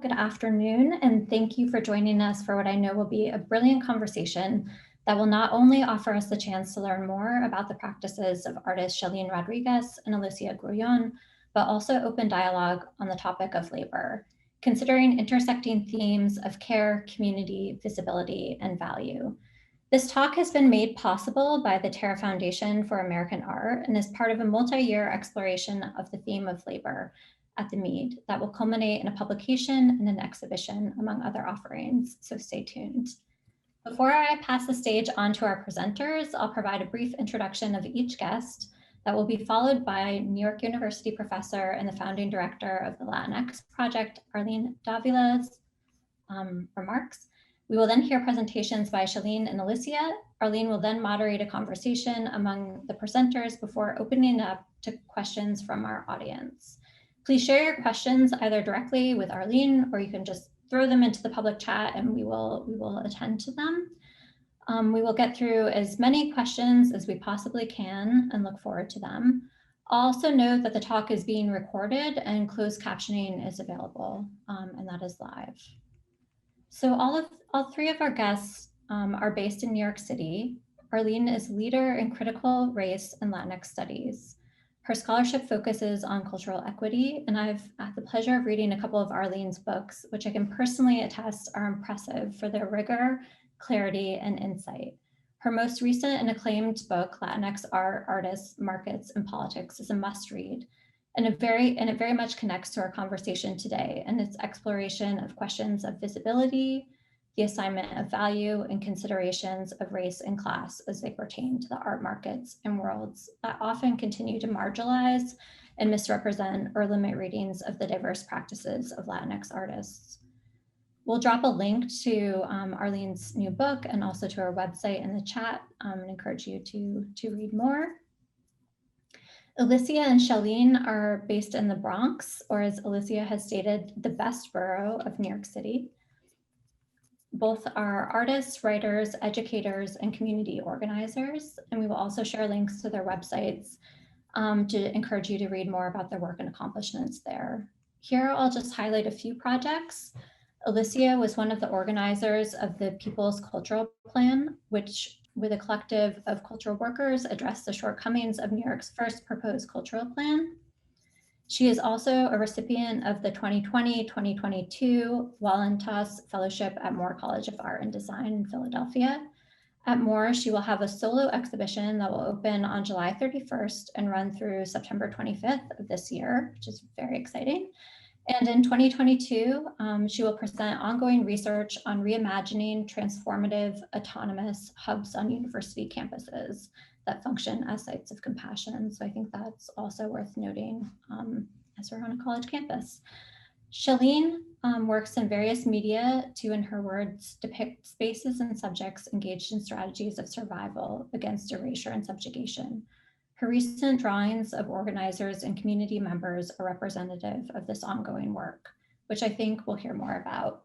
Good afternoon, and thank you for joining us for what I know will be a brilliant conversation that will not only offer us the chance to learn more about the practices of artists Shellyne Rodriguez and Alicia Grullón, but also open dialogue on the topic of labor, considering intersecting themes of care, community, visibility, and value. This talk has been made possible by the Terra Foundation for American Art and is part of a multi-year exploration of the theme of labor at the Mead that will culminate in a publication and an exhibition, among other offerings, so stay tuned. Before I pass the stage on to our presenters, I'll provide a brief introduction of each guest that will be followed by New York University professor and the founding director of the Latinx Project, Arlene Dávila's remarks. We will then hear presentations by Shellyne and Alicia. Arlene will then moderate a conversation among the presenters before opening up to questions from our audience. Please share your questions either directly with Arlene, or you can just throw them into the public chat and we will attend to them. We will get through as many questions as we possibly can and look forward to them. Also note that the talk is being recorded and closed captioning is available, and that is live. So all three of our guests are based in New York City. Arlene is leader in critical race and Latinx studies. Her scholarship focuses on cultural equity, and I've had the pleasure of reading a couple of Arlene's books, which I can personally attest are impressive for their rigor, clarity, and insight. Her most recent and acclaimed book, Latinx Art, Artists, Markets, and Politics, is a must-read, and it very much connects to our conversation today and its exploration of questions of visibility, the assignment of value, and considerations of race and class as they pertain to the art markets and worlds that often continue to marginalize and misrepresent or limit readings of the diverse practices of Latinx artists. We'll drop a link to Arlene's new book and also to our website in the chat and encourage you to read more. Alicia and Shellyne are based in the Bronx, or as Alicia has stated, the best borough of New York City. Both are artists, writers, educators, and community organizers, and we will also share links to their websites to encourage you to read more about their work and accomplishments there. Here, I'll just highlight a few projects. Alicia was one of the organizers of the People's Cultural Plan, which with a collective of cultural workers addressed the shortcomings of New York's first proposed cultural plan. She is also a recipient of the 2020-2022 Wallentas Fellowship at Moore College of Art and Design in Philadelphia. At Moore, she will have a solo exhibition that will open on July 31st and run through September 25th of this year, which is very exciting. And in 2022, she will present ongoing research on reimagining transformative autonomous hubs on university campuses that function as sites of compassion. So I think that's also worth noting as we're on a college campus. Shellyne works in various media to, in her words, depict spaces and subjects engaged in strategies of survival against erasure and subjugation. Her recent drawings of organizers and community members are representative of this ongoing work, which I think we'll hear more about.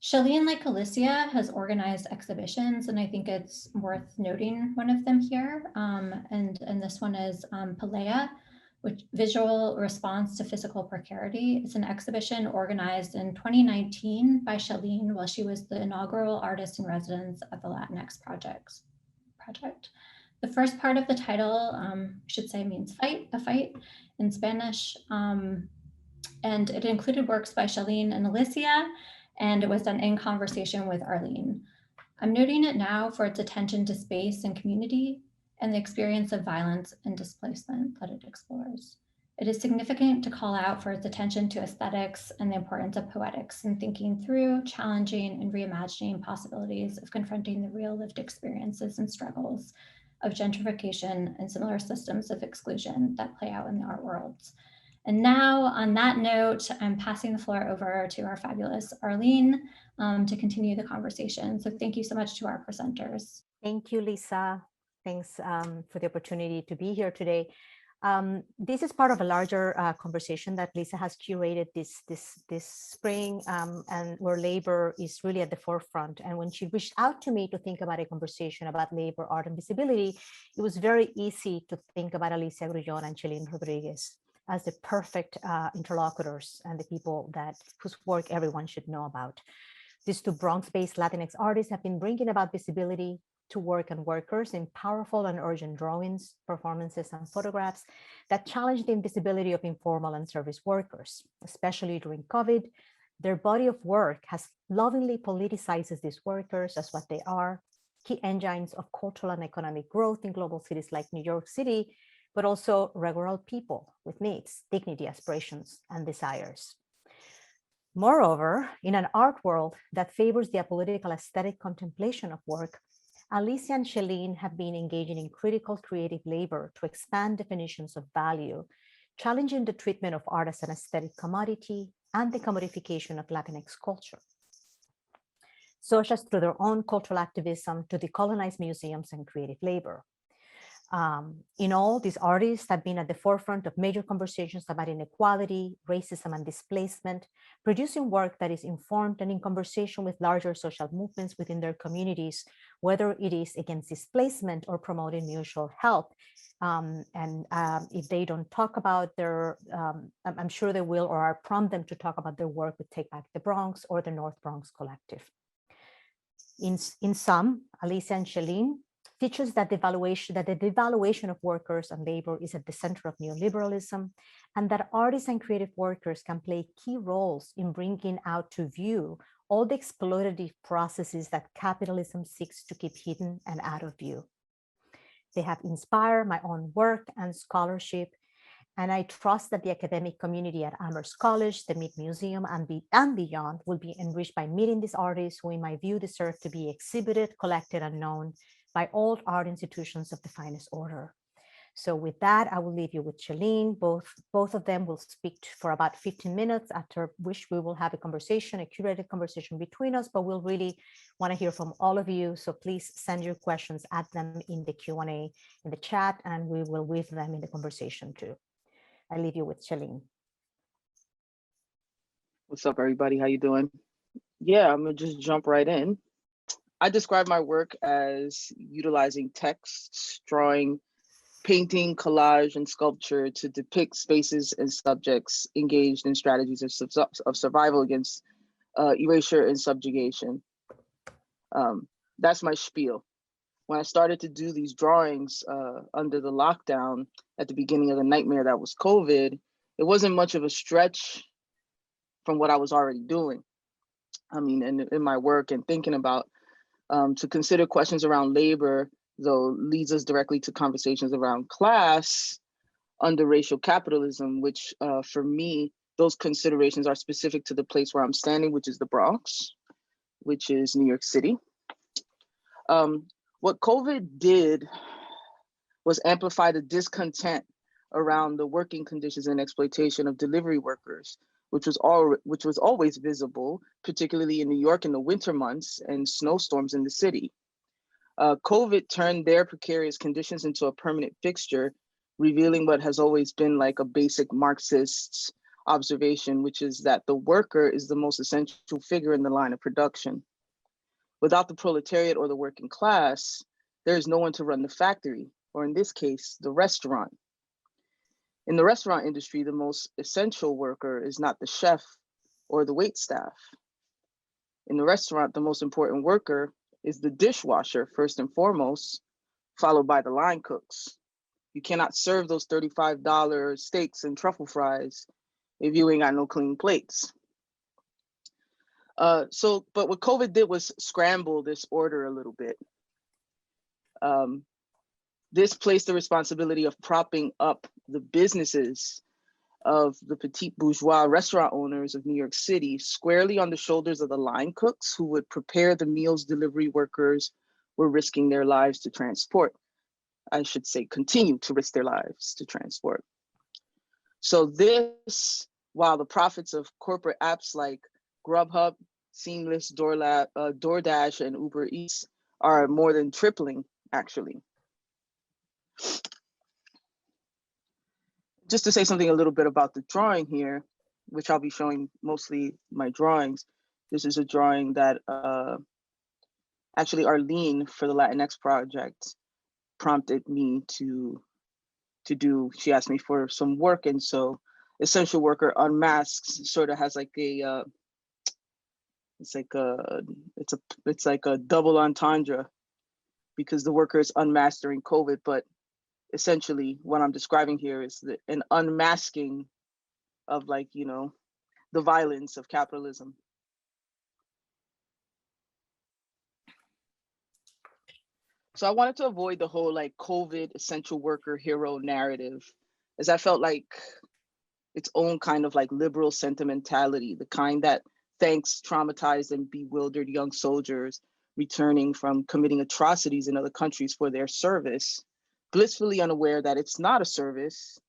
Shellyne, like Alicia, has organized exhibitions, and I think it's worth noting one of them here. And this one is Pelea, which Visual Response to Physical Precarity. It's an exhibition organized in 2019 by Shellyne while she was the inaugural artist in residence at the Latinx Project. The first part of the title, I should say, means fight, a fight in Spanish. And it included works by Shellyne and Alicia, and it was done in conversation with Arlene. I'm noting it now for its attention to space and community and the experience of violence and displacement that it explores. It is significant to call out for its attention to aesthetics and the importance of poetics in thinking through, challenging, and reimagining possibilities of confronting the real lived experiences and struggles of gentrification and similar systems of exclusion that play out in the art worlds. And now, on that note, I'm passing the floor over to our fabulous Arlene to continue the conversation. So thank you so much to our presenters. Thank you, Lisa. Thanks for the opportunity to be here today. This is part of a larger conversation that Lisa has curated this spring, and where labor is really at the forefront. And when she reached out to me to think about a conversation about labor, art, and visibility, it was very easy to think about Alicia Grullón and Shellyne Rodriguez. as the perfect interlocutors and the people whose work everyone should know about. These two Bronx-based Latinx artists have been bringing about visibility to work and workers in powerful and urgent drawings, performances, and photographs that challenge the invisibility of informal and service workers. Especially during COVID, their body of work has lovingly politicizes these workers as what they are, key engines of cultural and economic growth in global cities like New York City, but also regular people with needs, dignity, aspirations, and desires. Moreover, in an art world that favors the apolitical aesthetic contemplation of work, Alicia and Shellyne have been engaging in critical creative labor to expand definitions of value, challenging the treatment of art as an aesthetic commodity and the commodification of Latinx culture, such as through their own cultural activism to decolonize museums and creative labor. In all, these artists have been at the forefront of major conversations about inequality, racism, and displacement, producing work that is informed and in conversation with larger social movements within their communities, whether it is against displacement or promoting mutual help. If they don't talk about their, I'm sure they will, or I'll prompt them to talk about their work with Take Back the Bronx or the North Bronx Collective. In sum, Alicia and Shellyne teaches that the devaluation of workers and labor is at the center of neoliberalism, and that artists and creative workers can play key roles in bringing out to view all the exploitative processes that capitalism seeks to keep hidden and out of view. They have inspired my own work and scholarship, and I trust that the academic community at Amherst College, the Mead Museum, and beyond will be enriched by meeting these artists who, in my view, deserve to be exhibited, collected, and known by all art institutions of the finest order. So with that, I will leave you with Shellyne. Both of them will speak for about 15 minutes, after which we will have a conversation, a curated conversation between us, but we'll really want to hear from all of you. So please send your questions at them in the Q&A in the chat, and we will weave them in the conversation too. I leave you with Shellyne. What's up, everybody? How you doing? Yeah, I'm gonna just jump right in. I describe my work as utilizing text, drawing, painting, collage, and sculpture to depict spaces and subjects engaged in strategies of survival against erasure and subjugation. That's my spiel. When I started to do these drawings under the lockdown at the beginning of the nightmare that was COVID, it wasn't much of a stretch from what I was already doing. I mean, in my work and thinking about to consider questions around labor, though, leads us directly to conversations around class under racial capitalism, which for me, those considerations are specific to the place where I'm standing, which is the Bronx, which is New York City. What COVID did was amplify the discontent around the working conditions and exploitation of delivery workers, which was always visible, particularly in New York in the winter months and snowstorms in the city. COVID turned their precarious conditions into a permanent fixture, revealing what has always been like a basic Marxist observation, which is that the worker is the most essential figure in the line of production. Without the proletariat or the working class, there is no one to run the factory, or in this case, the restaurant. In the restaurant industry, the most essential worker is not the chef or the wait staff. In the restaurant, the most important worker is the dishwasher, first and foremost, followed by the line cooks. You cannot serve those $35 steaks and truffle fries if you ain't got no clean plates. But what COVID did was scramble this order a little bit. This placed the responsibility of propping up the businesses of the petite bourgeois restaurant owners of New York City squarely on the shoulders of the line cooks who would prepare the meals delivery workers were risking their lives to transport. I should say continue to risk their lives to transport. So this, while the profits of corporate apps like Grubhub, Seamless, DoorDash, and Uber Eats are more than tripling, actually. Just to say something a little bit about the drawing here, which I'll be showing mostly my drawings. This is a drawing that actually Arlene for the Latinx project prompted me to to do. She asked me for some work, and so Essential Worker Unmasks sort of has like a it's like a double entendre, because the worker is unmasked during COVID, but essentially what I'm describing here is an unmasking of, like, you know, the violence of capitalism. So I wanted to avoid the whole like COVID essential worker hero narrative, as I felt like its own kind of like liberal sentimentality, the kind that thanks traumatized and bewildered young soldiers returning from committing atrocities in other countries for their service, blissfully unaware that it's not a service,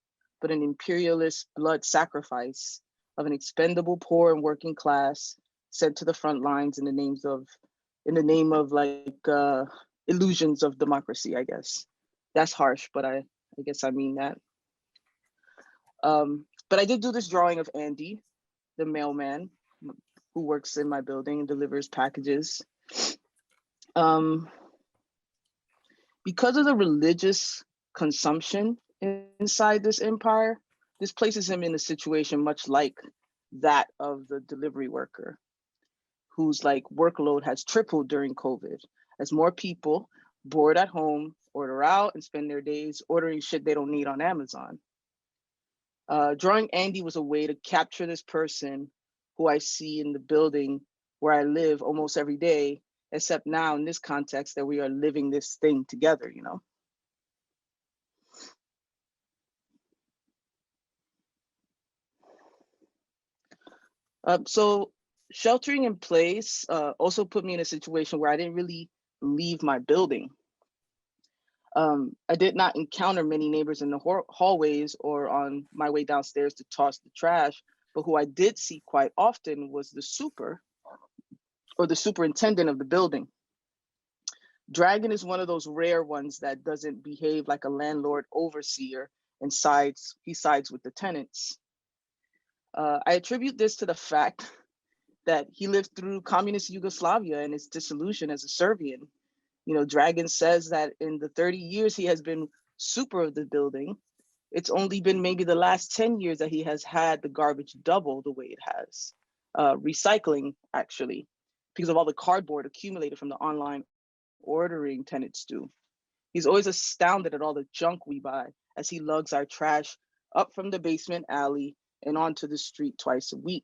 but an imperialist blood sacrifice of an expendable poor and working class sent to the front lines in the name of like illusions of democracy, I guess. That's harsh, but I guess I mean that. But I did do this drawing of Andy, the mailman who works in my building and delivers packages. Because of the religious consumption inside this empire, this places him in a situation much like that of the delivery worker, whose like workload has tripled during COVID, as more people bored at home order out and spend their days ordering shit they don't need on Amazon. Drawing Andy was a way to capture this person who I see in the building where I live almost every day, except now in this context that we are living this thing together, you know? So sheltering in place also put me in a situation where I didn't really leave my building. I did not encounter many neighbors in the hallways or on my way downstairs to toss the trash, but who I did see quite often was the super, or the superintendent of the building. Dragon is one of those rare ones that doesn't behave like a landlord overseer and he sides with the tenants. I attribute this to the fact that he lived through communist Yugoslavia and its dissolution as a Serbian. You know, Dragon says that in the 30 years he has been super of the building, it's only been maybe the last 10 years that he has had the garbage double the way it has. Recycling, actually, because of all the cardboard accumulated from the online ordering tenants do. He's always astounded at all the junk we buy as he lugs our trash up from the basement alley and onto the street twice a week,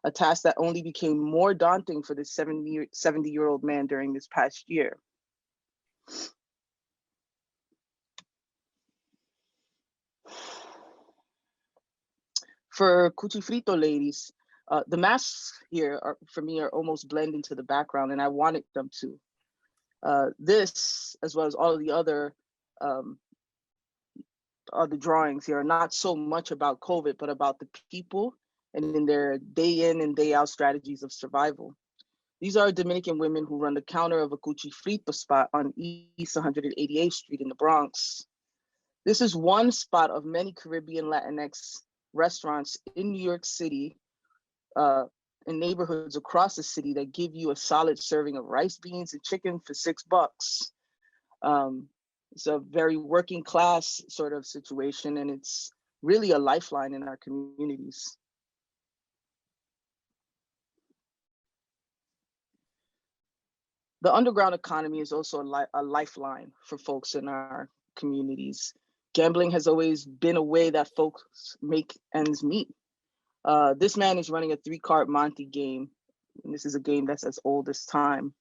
a task that only became more daunting for this 70-year-old man during this past year. For Cuchifrito ladies, the masks here for me are almost blend into the background, and I wanted them to. This, as well as all of the other drawings here, are not so much about COVID, but about the people and in their day in and day out strategies of survival. These are Dominican women who run the counter of a Cuchifrito spot on East 188th Street in the Bronx. This is one spot of many Caribbean Latinx restaurants in New York City, in neighborhoods across the city, that give you a solid serving of rice, beans, and chicken for $6. It's a very working class sort of situation, and it's really a lifeline in our communities. The underground economy is also a lifeline for folks in our communities. Gambling has always been a way that folks make ends meet. This man is running a 3-card Monte game, and this is a game that's as old as time.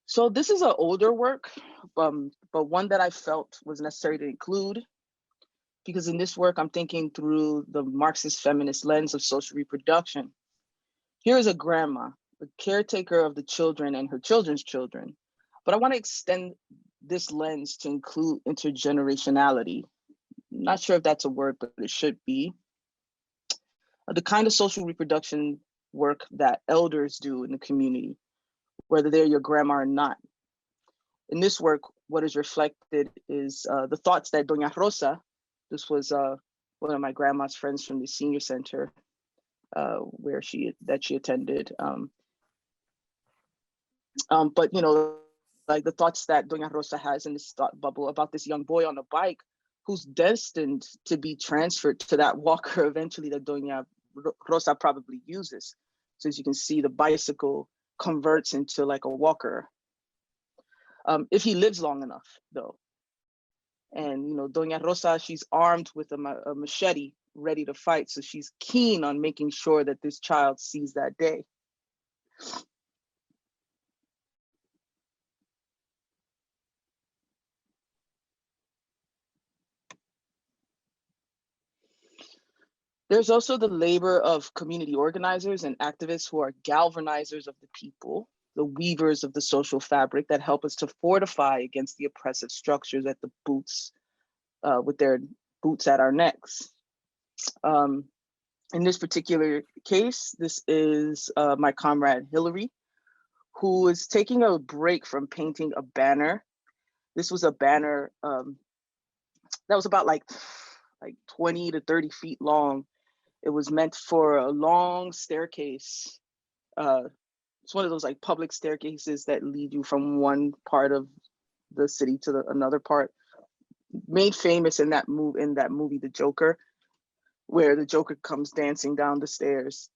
So this is an older work, but one that I felt was necessary to include, because in this work, I'm thinking through the Marxist feminist lens of social reproduction. Here is a grandma, the caretaker of the children and her children's children. But I want to extend this lens to include intergenerationality. I'm not sure if that's a word, but it should be. The kind of social reproduction work that elders do in the community, whether they're your grandma or not. In this work, what is reflected is the thoughts that Doña Rosa, this was one of my grandma's friends from the senior center, where she attended. But you know, like the thoughts that Doña Rosa has in this thought bubble about this young boy on a bike who's destined to be transferred to that walker eventually that Doña Rosa probably uses. So as you can see, the bicycle converts into like a walker. If he lives long enough, though. And you know, Doña Rosa, she's armed with a machete, ready to fight. So she's keen on making sure that this child sees that day. There's also the labor of community organizers and activists who are galvanizers of the people, the weavers of the social fabric that help us to fortify against the oppressive structures at the boots, with their boots at our necks. In this particular case, this is my comrade Hillary, who is taking a break from painting a banner. This was a banner that was about like 20 to 30 feet long. It was meant for a long staircase. It's one of those like public staircases that lead you from one part of the city to another part. Made famous in that movie, The Joker, where the Joker comes dancing down the stairs.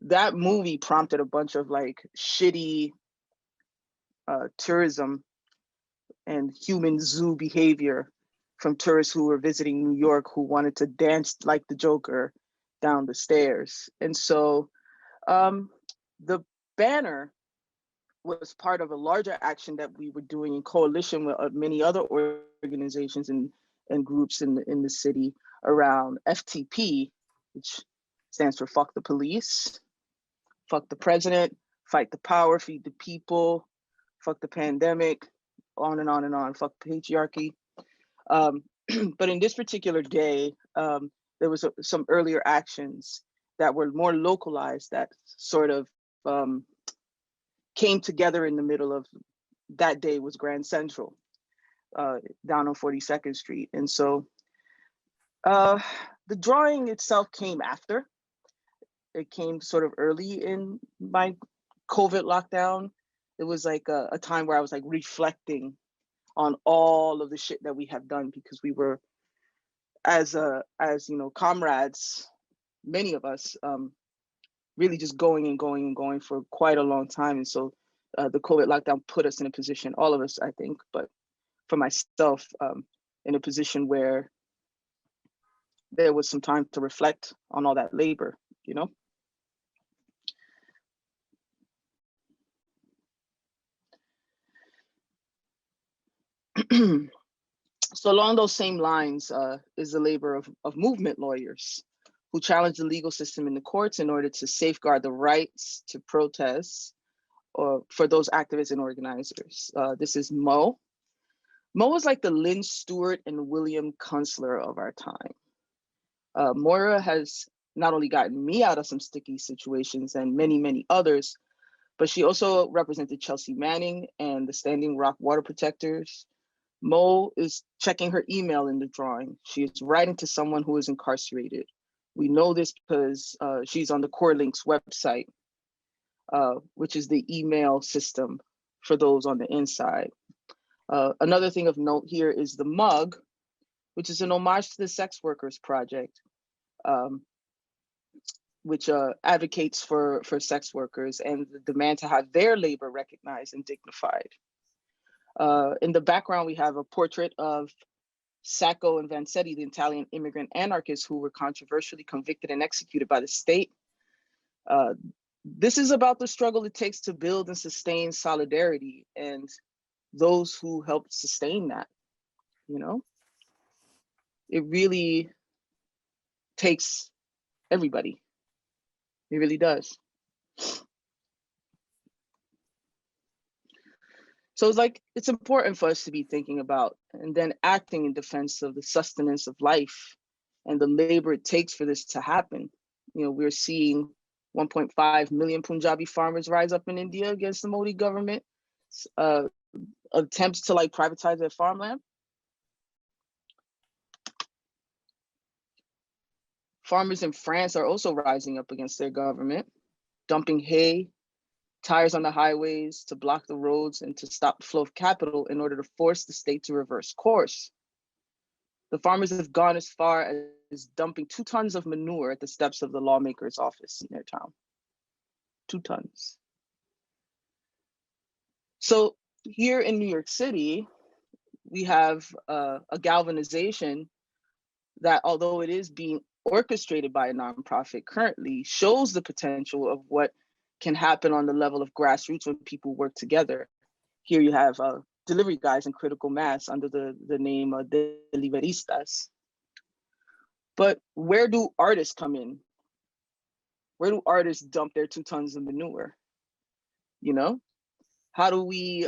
That movie prompted a bunch of like shitty tourism and human zoo behavior from tourists who were visiting New York who wanted to dance like the Joker down the stairs. And so the banner was part of a larger action that we were doing in coalition with many other organizations and groups in the city around FTP, which stands for fuck the police, fuck the president, fight the power, feed the people, fuck the pandemic, on and on and on, fuck patriarchy. But in this particular day, there was some earlier actions that were more localized that sort of came together in the middle of that day was Grand Central, down on 42nd Street. And so the drawing itself came after. It came sort of early in my COVID lockdown. It was like a time where I was like reflecting on all of the shit that we have done, because we were, as you know, comrades, many of us, really just going and going and going for quite a long time. And so the COVID lockdown put us in a position, all of us, I think, but for myself, in a position where there was some time to reflect on all that labor, you know? So along those same lines is the labor of movement lawyers who challenge the legal system in the courts in order to safeguard the rights to protest or for those activists and organizers. This is Mo. Mo is like the Lynn Stewart and William Kunstler of our time. Moira has not only gotten me out of some sticky situations and many, many others, but she also represented Chelsea Manning and the Standing Rock Water Protectors. Mo is checking her email in the drawing. She is writing to someone who is incarcerated. We know this because she's on the Core Links website, which is the email system for those on the inside. Another thing of note here is the mug, which is an homage to the Sex Workers Project, which advocates for sex workers and the demand to have their labor recognized and dignified. In the background, we have a portrait of Sacco and Vanzetti, the Italian immigrant anarchists who were controversially convicted and executed by the state. This is about the struggle it takes to build and sustain solidarity and those who helped sustain that, you know? It really takes everybody. It really does. So it's like, it's important for us to be thinking about and then acting in defense of the sustenance of life and the labor it takes for this to happen. You know, we're seeing 1.5 million Punjabi farmers rise up in India against the Modi government, attempts to like privatize their farmland. Farmers in France are also rising up against their government, dumping hay, tires on the highways to block the roads and to stop the flow of capital in order to force the state to reverse course. The farmers have gone as far as dumping 2 tons of manure at the steps of the lawmaker's office in their town. 2 tons. So here in New York City, we have a galvanization that, although it is being orchestrated by a nonprofit currently, shows the potential of what can happen on the level of grassroots when people work together. Here you have delivery guys in critical mass under the name of Deliveristas. But where do artists come in? Where do artists dump their 2 tons of manure? You know, how do we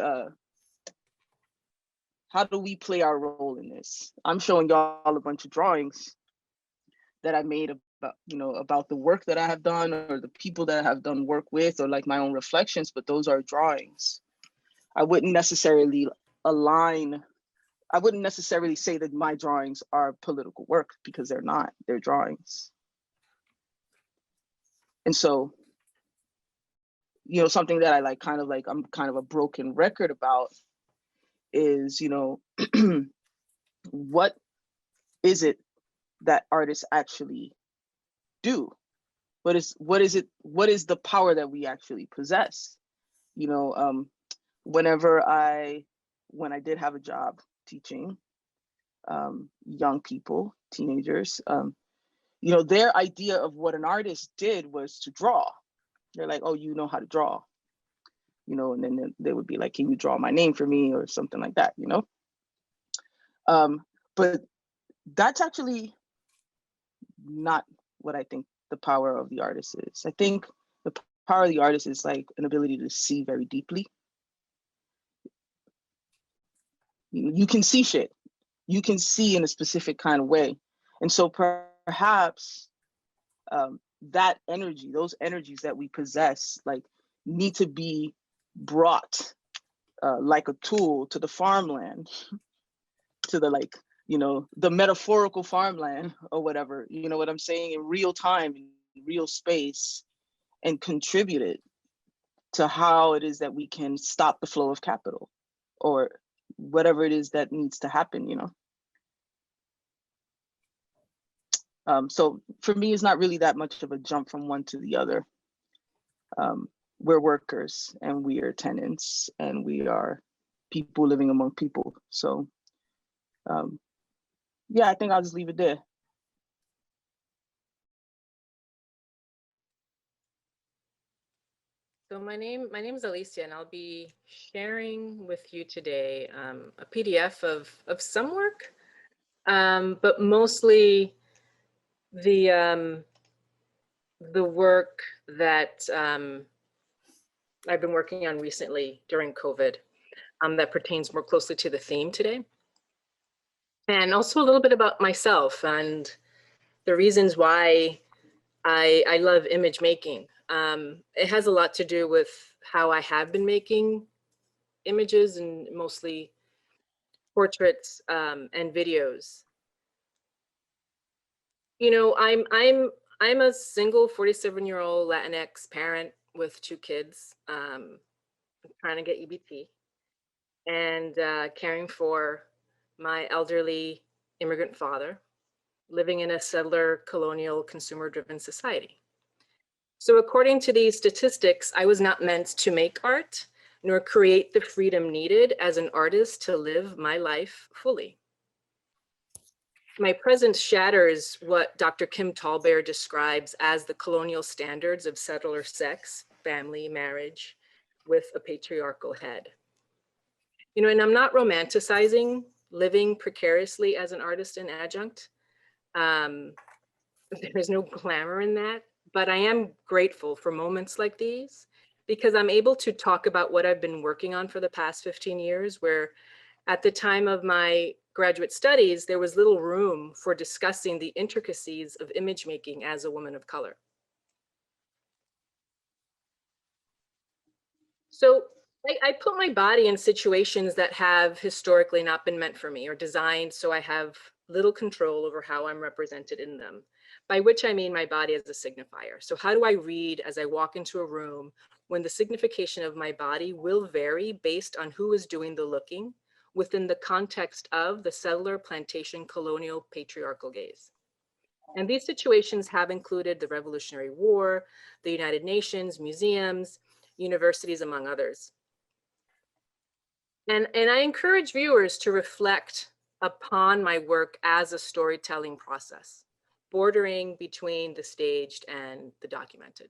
play our role in this? I'm showing y'all a bunch of drawings that I made about, about the work that I have done or the people that I have done work with, or like my own reflections, but those are drawings. I wouldn't necessarily say that my drawings are political work, because they're not, they're drawings. And so, something that I'm kind of a broken record about is, what is it that artists actually do? What is the power that we actually possess? When I did have a job teaching young people, teenagers, their idea of what an artist did was to draw. They're like, oh, you know how to draw, and then they would be like, can you draw my name for me, or something like that, but that's actually not what I think the power of the artist is. I think the power of the artist is like an ability to see very deeply. You can see shit. You can see in a specific kind of way. And so perhaps that energy, those energies that we possess, like, need to be brought like a tool to the farmland, to the the metaphorical farmland or whatever, you know what I'm saying, in real time, in real space, and contribute it to how it is that we can stop the flow of capital, or whatever it is that needs to happen, So for me, it's not really that much of a jump from one to the other. We're workers and we are tenants and we are people living among people. So yeah, I think I'll just leave it there. So my name is Alicia, and I'll be sharing with you today a PDF of some work, but mostly the work that I've been working on recently during COVID, that pertains more closely to the theme today. And also a little bit about myself and the reasons why I love image making. It has a lot to do with how I have been making images, and mostly portraits and videos. I'm a single 47-year-old Latinx parent with 2 kids, trying to get EBT, and caring for my elderly immigrant father, living in a settler, colonial, consumer-driven society. So according to these statistics, I was not meant to make art, nor create the freedom needed as an artist to live my life fully. My presence shatters what Dr. Kim Tallbear describes as the colonial standards of settler sex, family, marriage, with a patriarchal head. And I'm not romanticizing living precariously as an artist and adjunct. There's no glamour in that, but I am grateful for moments like these, because I'm able to talk about what I've been working on for the past 15 years, where at the time of my graduate studies, there was little room for discussing the intricacies of image making as a woman of color. So I put my body in situations that have historically not been meant for me, or designed so I have little control over how I'm represented in them, by which I mean my body as a signifier. So how do I read as I walk into a room when the signification of my body will vary based on who is doing the looking within the context of the settler, plantation, colonial, patriarchal gaze? And these situations have included the Revolutionary War, the United Nations, museums, universities, among others. And I encourage viewers to reflect upon my work as a storytelling process, bordering between the staged and the documented.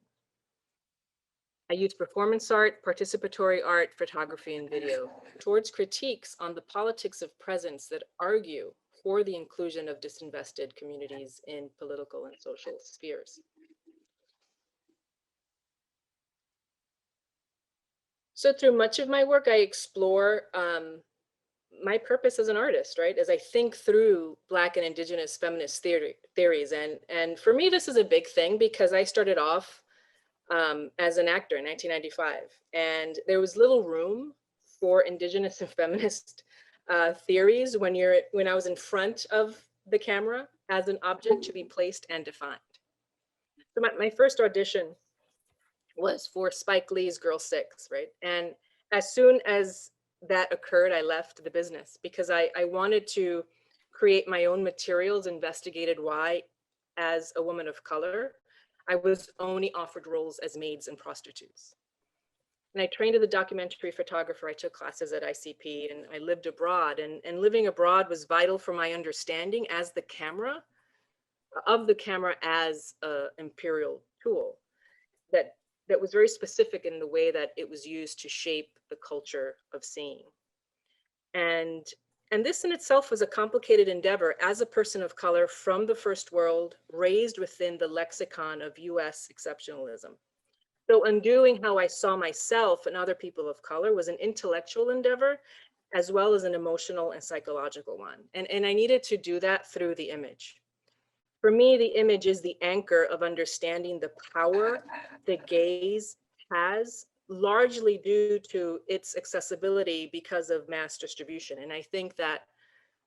I use performance art, participatory art, photography, and video towards critiques on the politics of presence that argue for the inclusion of disinvested communities in political and social spheres. So through much of my work, I explore my purpose as an artist, right? As I think through Black and Indigenous feminist theories. And for me, this is a big thing because I started off as an actor in 1995. And there was little room for Indigenous and feminist theories when I was in front of the camera as an object to be placed and defined. So my first audition was for Spike Lee's Girl 6, right? And as soon as that occurred, I left the business because I wanted to create my own materials, investigated why, as a woman of color, I was only offered roles as maids and prostitutes. And I trained as a documentary photographer. I took classes at ICP and I lived abroad, and living abroad was vital for my understanding as the camera as an imperial tool that was very specific in the way that it was used to shape the culture of seeing. And this in itself was a complicated endeavor as a person of color from the first world, raised within the lexicon of US exceptionalism. So undoing how I saw myself and other people of color was an intellectual endeavor, as well as an emotional and psychological one. And I needed to do that through the image. For me, the image is the anchor of understanding the power the gaze has, largely due to its accessibility because of mass distribution. And I think that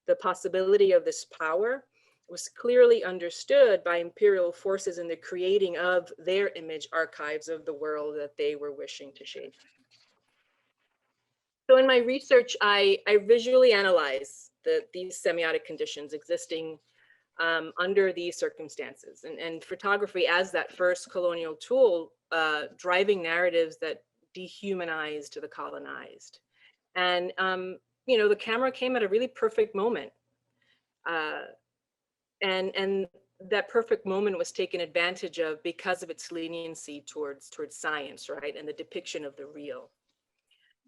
the possibility of this power was clearly understood by imperial forces in the creating of their image archives of the world that they were wishing to shape. So in my research, I visually analyze these semiotic conditions existing under these circumstances, and photography as that first colonial tool, driving narratives that dehumanized the colonized. And the camera came at a really perfect moment, and that perfect moment was taken advantage of because of its leniency towards science, right, and the depiction of the real.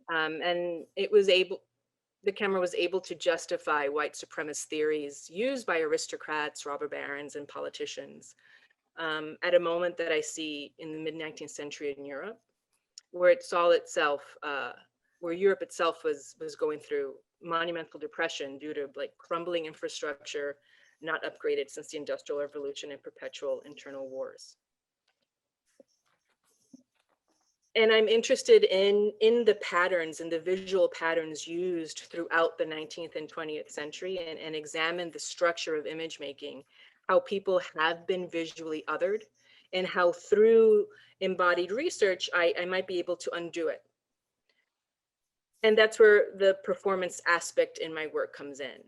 And the camera was able to justify white supremacist theories used by aristocrats, robber barons, and politicians at a moment that I see in the mid-19th century in Europe, where it saw itself, where Europe itself was going through monumental depression due to like crumbling infrastructure, not upgraded since the Industrial Revolution, and perpetual internal wars. And I'm interested in the patterns and the visual patterns used throughout the 19th and 20th century, and examine the structure of image making, how people have been visually othered, and how through embodied research, I might be able to undo it. And that's where the performance aspect in my work comes in.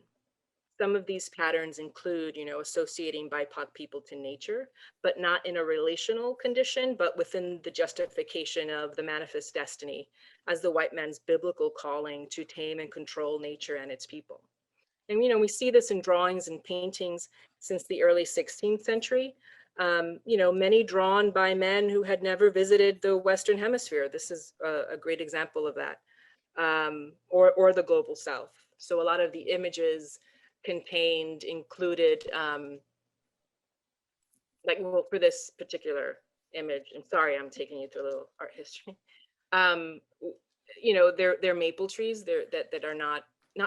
Some of these patterns include, associating BIPOC people to nature, but not in a relational condition, but within the justification of the manifest destiny as the white man's biblical calling to tame and control nature and its people. And, we see this in drawings and paintings since the early 16th century, many drawn by men who had never visited the Western Hemisphere. This is a great example of that, or the global South. So a lot of the images included, for this particular image, and sorry, I'm taking you through a little art history. They're maple trees that are not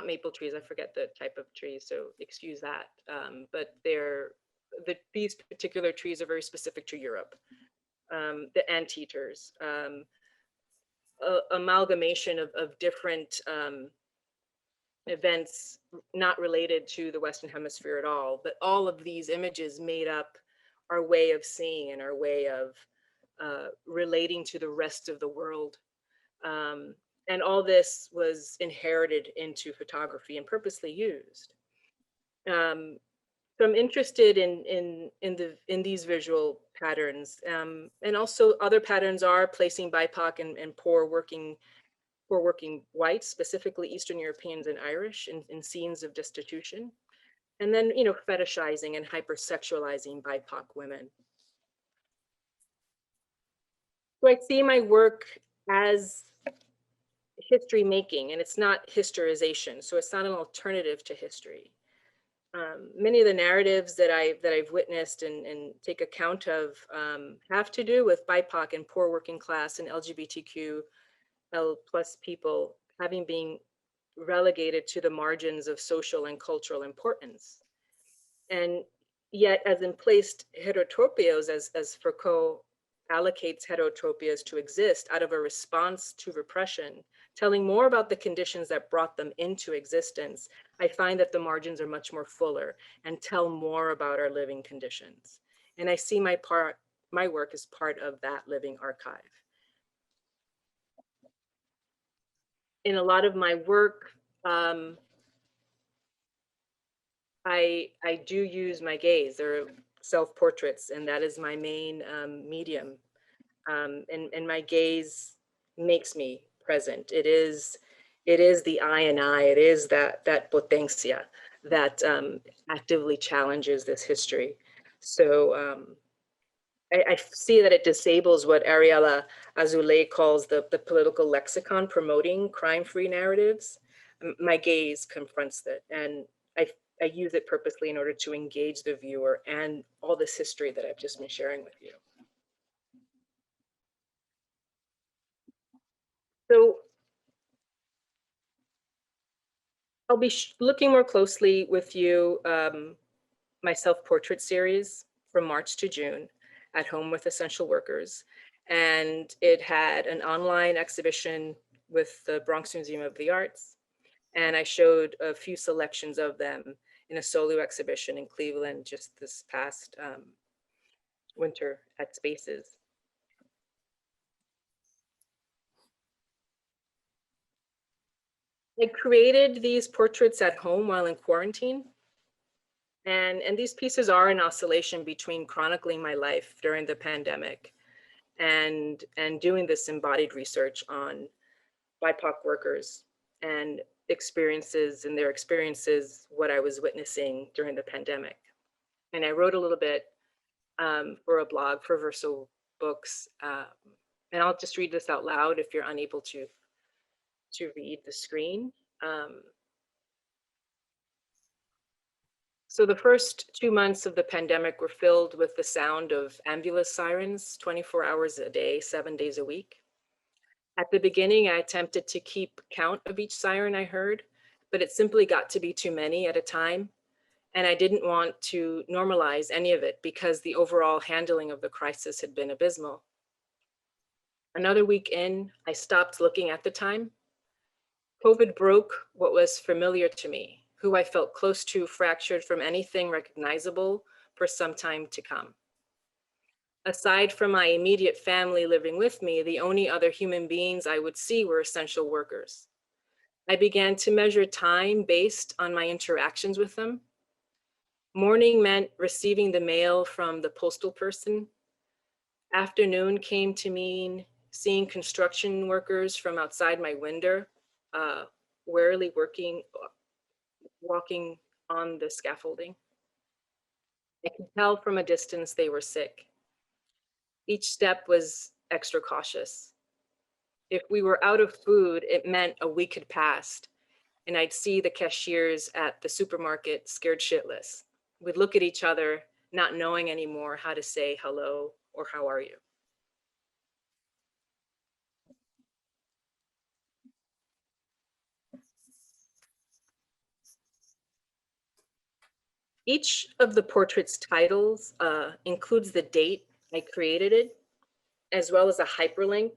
maple trees. I forget the type of tree, so excuse that. But these particular trees are very specific to Europe. The anteaters, amalgamation of different events not related to the Western Hemisphere at all, but all of these images made up our way of seeing and our way of relating to the rest of the world. And all this was inherited into photography and purposely used. So I'm interested in these visual patterns, and also other patterns are placing BIPOC and poor working whites, specifically Eastern Europeans and Irish, in scenes of destitution, and then fetishizing and hypersexualizing BIPOC women. So I see my work as history making, and it's not historization, so it's not an alternative to history. Many of the narratives that I've witnessed and take account of have to do with BIPOC and poor working class and LGBTQL+ people having been relegated to the margins of social and cultural importance. And yet, as emplaced heterotropios, as Foucault allocates heterotropias to exist out of a response to repression, telling more about the conditions that brought them into existence, I find that the margins are much more fuller and tell more about our living conditions. And I see my work as part of that living archive. In a lot of my work, I do use my gaze. They're self-portraits, and that is my main medium. And my gaze makes me present. It is the I and I. It is that potencia that actively challenges this history. So I see that it disables what Ariela Azoulay calls the political lexicon promoting crime-free narratives. My gaze confronts it, and I use it purposely in order to engage the viewer and all this history that I've just been sharing with you. So I'll be looking more closely with you, my self-portrait series from March to June at Home with Essential Workers. And it had an online exhibition with the Bronx Museum of the Arts. And I showed a few selections of them in a solo exhibition in Cleveland just this past winter at Spaces. I created these portraits at home while in quarantine. And these pieces are an oscillation between chronicling my life during the pandemic and doing this embodied research on BIPOC workers and their experiences, what I was witnessing during the pandemic. And I wrote a little bit for a blog for Verso Books. And I'll just read this out loud if you're unable to read the screen. So the first 2 months of the pandemic were filled with the sound of ambulance sirens 24 hours a day, 7 days a week. At the beginning, I attempted to keep count of each siren I heard, but it simply got to be too many at a time. And I didn't want to normalize any of it because the overall handling of the crisis had been abysmal. Another week in, I stopped looking at the time. COVID broke what was familiar to me, who I felt close to, fractured from anything recognizable for some time to come. Aside from my immediate family living with me, the only other human beings I would see were essential workers. I began to measure time based on my interactions with them. Morning meant receiving the mail from the postal person. Afternoon came to mean seeing construction workers from outside my window, warily walking on the scaffolding. I could tell from a distance they were sick. Each step was extra cautious. If we were out of food, it meant a week had passed, and I'd see the cashiers at the supermarket scared shitless. We'd look at each other, not knowing anymore how to say hello or how are you. Each of the portrait's titles includes the date I created it, as well as a hyperlink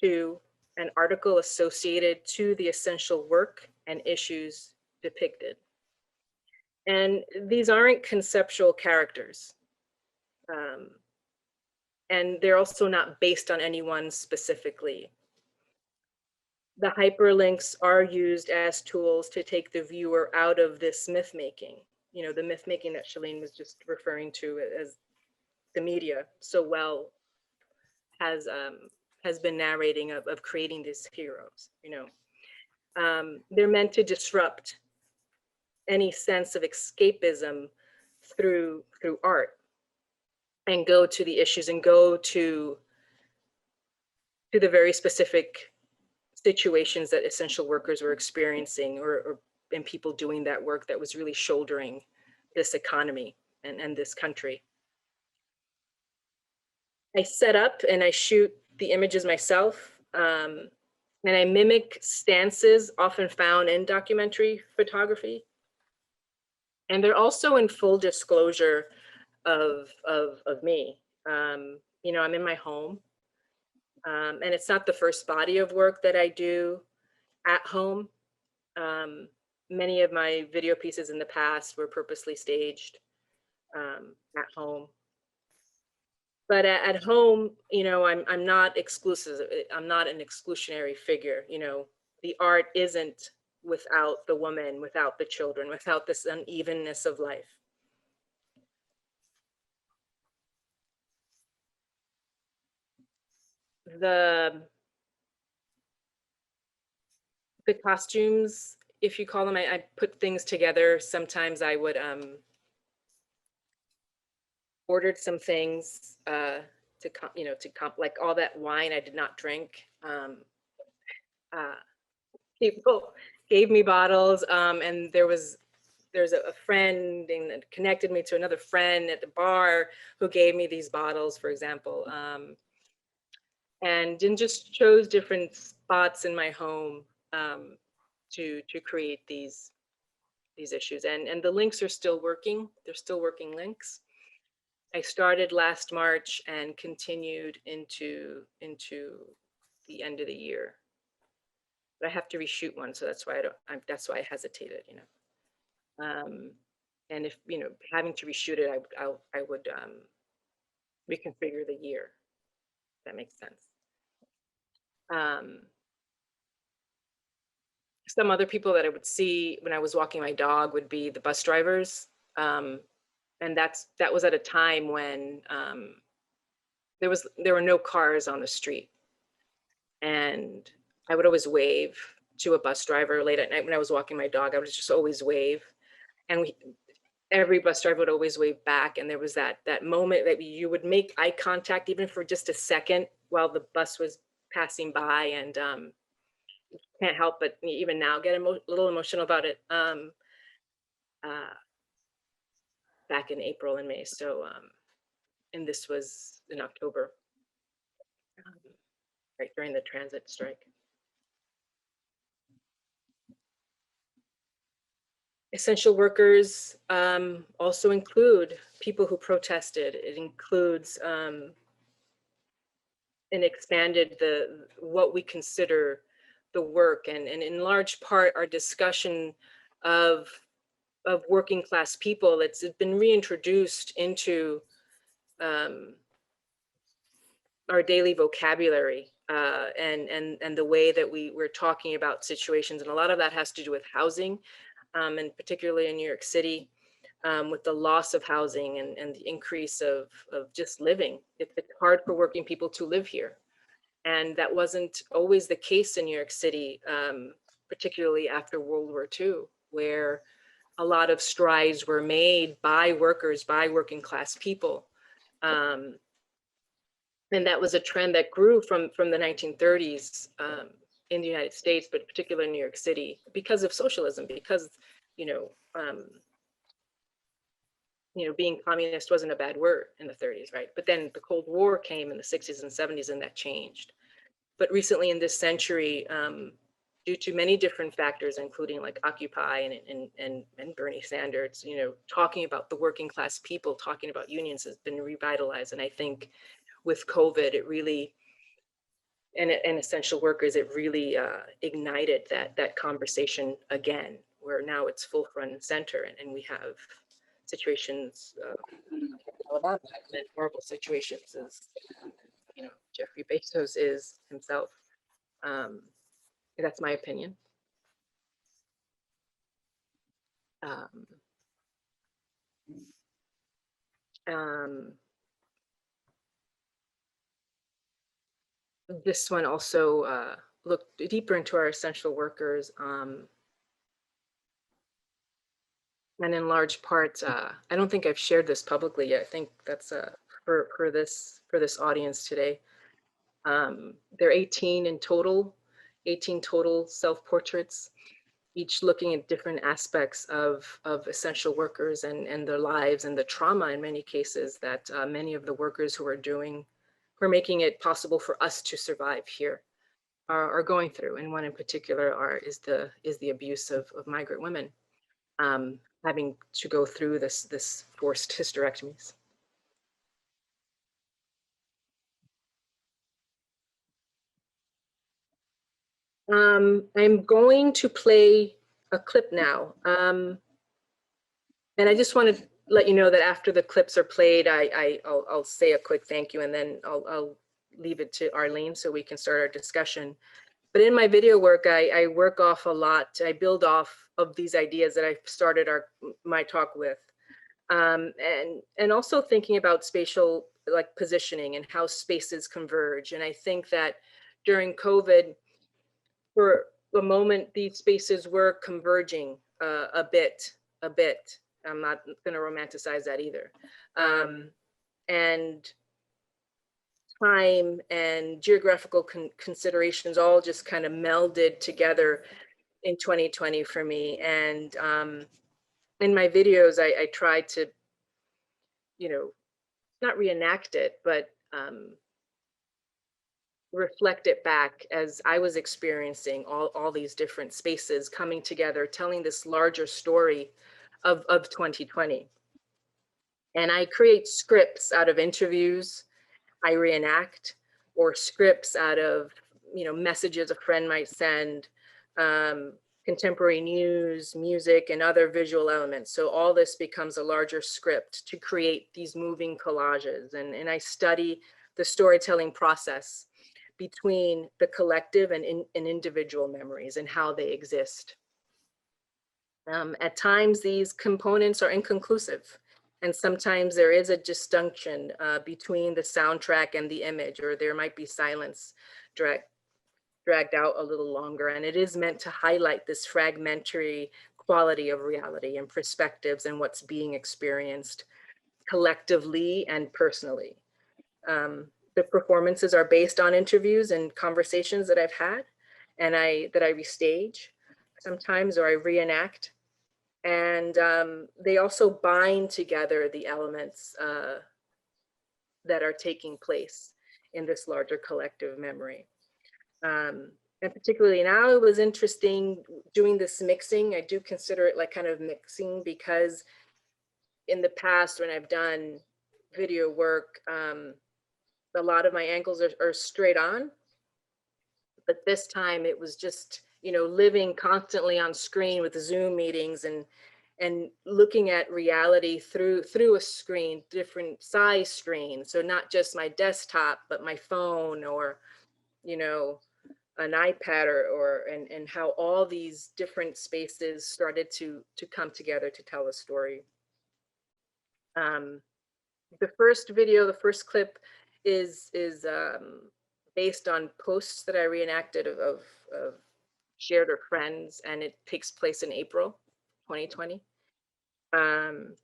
to an article associated to the essential work and issues depicted. And these aren't conceptual characters. And they're also not based on anyone specifically. The hyperlinks are used as tools to take the viewer out of this myth making. You know, the myth making that Shellyne was just referring to as the media so well has been narrating of creating these heroes. You know, they're meant to disrupt any sense of escapism through art, and go to the issues and go to the very specific situations that essential workers were experiencing, or and people doing that work that was really shouldering this economy and this country. I set up and I shoot the images myself, and I mimic stances often found in documentary photography. And they're also in full disclosure of me. You know, I'm in my home, and it's not the first body of work that I do at home. Many of my video pieces in the past were purposely staged at home. But at home, you know, I'm not exclusive. I'm not an exclusionary figure. You know, the art isn't without the woman, without the children, without this unevenness of life. The costumes, if you call them, I put things together. Sometimes I would ordered some things like all that wine I did not drink. People gave me bottles, and there's a friend that connected me to another friend at the bar who gave me these bottles, for example, and then just chose different spots in my home to create these issues. And the links are still working. They're still working links. I started last March and continued into the end of the year. But I have to reshoot one, so that's why that's why I hesitated, you know. And if, you know, having to reshoot it, I would reconfigure the year. If that makes sense. Some other people that I would see when I was walking my dog would be the bus drivers. And that was at a time when there were no cars on the street. And I would always wave to a bus driver late at night when I was walking my dog. I would just always wave. And every bus driver would always wave back. And there was that moment that you would make eye contact even for just a second while the bus was passing by. And can't help but even now get a little emotional about it. Back in April and May. So, and this was in October, right during the transit strike. Essential workers also include people who protested. It includes and expanded what we consider the work, and in large part our discussion of working class people. It's been reintroduced into our daily vocabulary and the way that we're talking about situations, and a lot of that has to do with housing. And particularly in New York City, with the loss of housing and the increase of just living. It's hard for working people to live here. And that wasn't always the case in New York City, particularly after World War II, where a lot of strides were made by workers, by working class people. And that was a trend that grew from the 1930s in the United States, but particularly in New York City, because of socialism, because, being communist wasn't a bad word in the 30s, right? But then the Cold War came in the 60s and 70s, and that changed. But recently in this century, due to many different factors, including like Occupy and Bernie Sanders, talking about the working class people, talking about unions has been revitalized. And I think with COVID, it really, and essential workers, it really ignited that conversation again, where now it's full front and center, and we have situations Alabama and horrible situations, as you know, Jeffrey Bezos is himself. That's my opinion. This one also looked deeper into our essential workers, and in large part, I don't think I've shared this publicly yet. I think that's for this audience today. There are 18 in total, 18 total self-portraits, each looking at different aspects of essential workers and their lives and the trauma in many cases that many of the workers who are making it possible for us to survive here are going through. And one in particular is the abuse of migrant women, having to go through this forced hysterectomies. I'm going to play a clip now. And I just want to let you know that after the clips are played, I'll say a quick thank you, and then I'll leave it to Arlene so we can start our discussion. But in my video work, I work off a lot. I build off of these ideas that I started my talk with. And also thinking about spatial positioning and how spaces converge. And I think that during COVID, for a moment, these spaces were converging a bit. I'm not going to romanticize that either. And time and geographical considerations all just kind of melded together in 2020 for me. And in my videos, I tried to, not reenact it, but reflect it back as I was experiencing all these different spaces coming together, telling this larger story of 2020. And I create scripts out of interviews I reenact, or scripts out of messages a friend might send, contemporary news, music, and other visual elements. So all this becomes a larger script to create these moving collages. And I study the storytelling process between the collective and individual memories and how they exist. At times, these components are inconclusive, and sometimes there is a disjunction between the soundtrack and the image, or there might be silence dragged out a little longer. And it is meant to highlight this fragmentary quality of reality and perspectives and what's being experienced collectively and personally. The performances are based on interviews and conversations that I've had, and that I restage sometimes, or I reenact. And they also bind together the elements that are taking place in this larger collective memory. And particularly now, it was interesting doing this mixing. I do consider it kind of mixing, because in the past when I've done video work, a lot of my angles are straight on, but this time it was just, living constantly on screen with Zoom meetings and looking at reality through a screen, different size screens. So not just my desktop, but my phone, or, an iPad, and how all these different spaces started to come together to tell a story. The first video, the first clip is based on posts that I reenacted of shared or friends, and it takes place in April 2020. And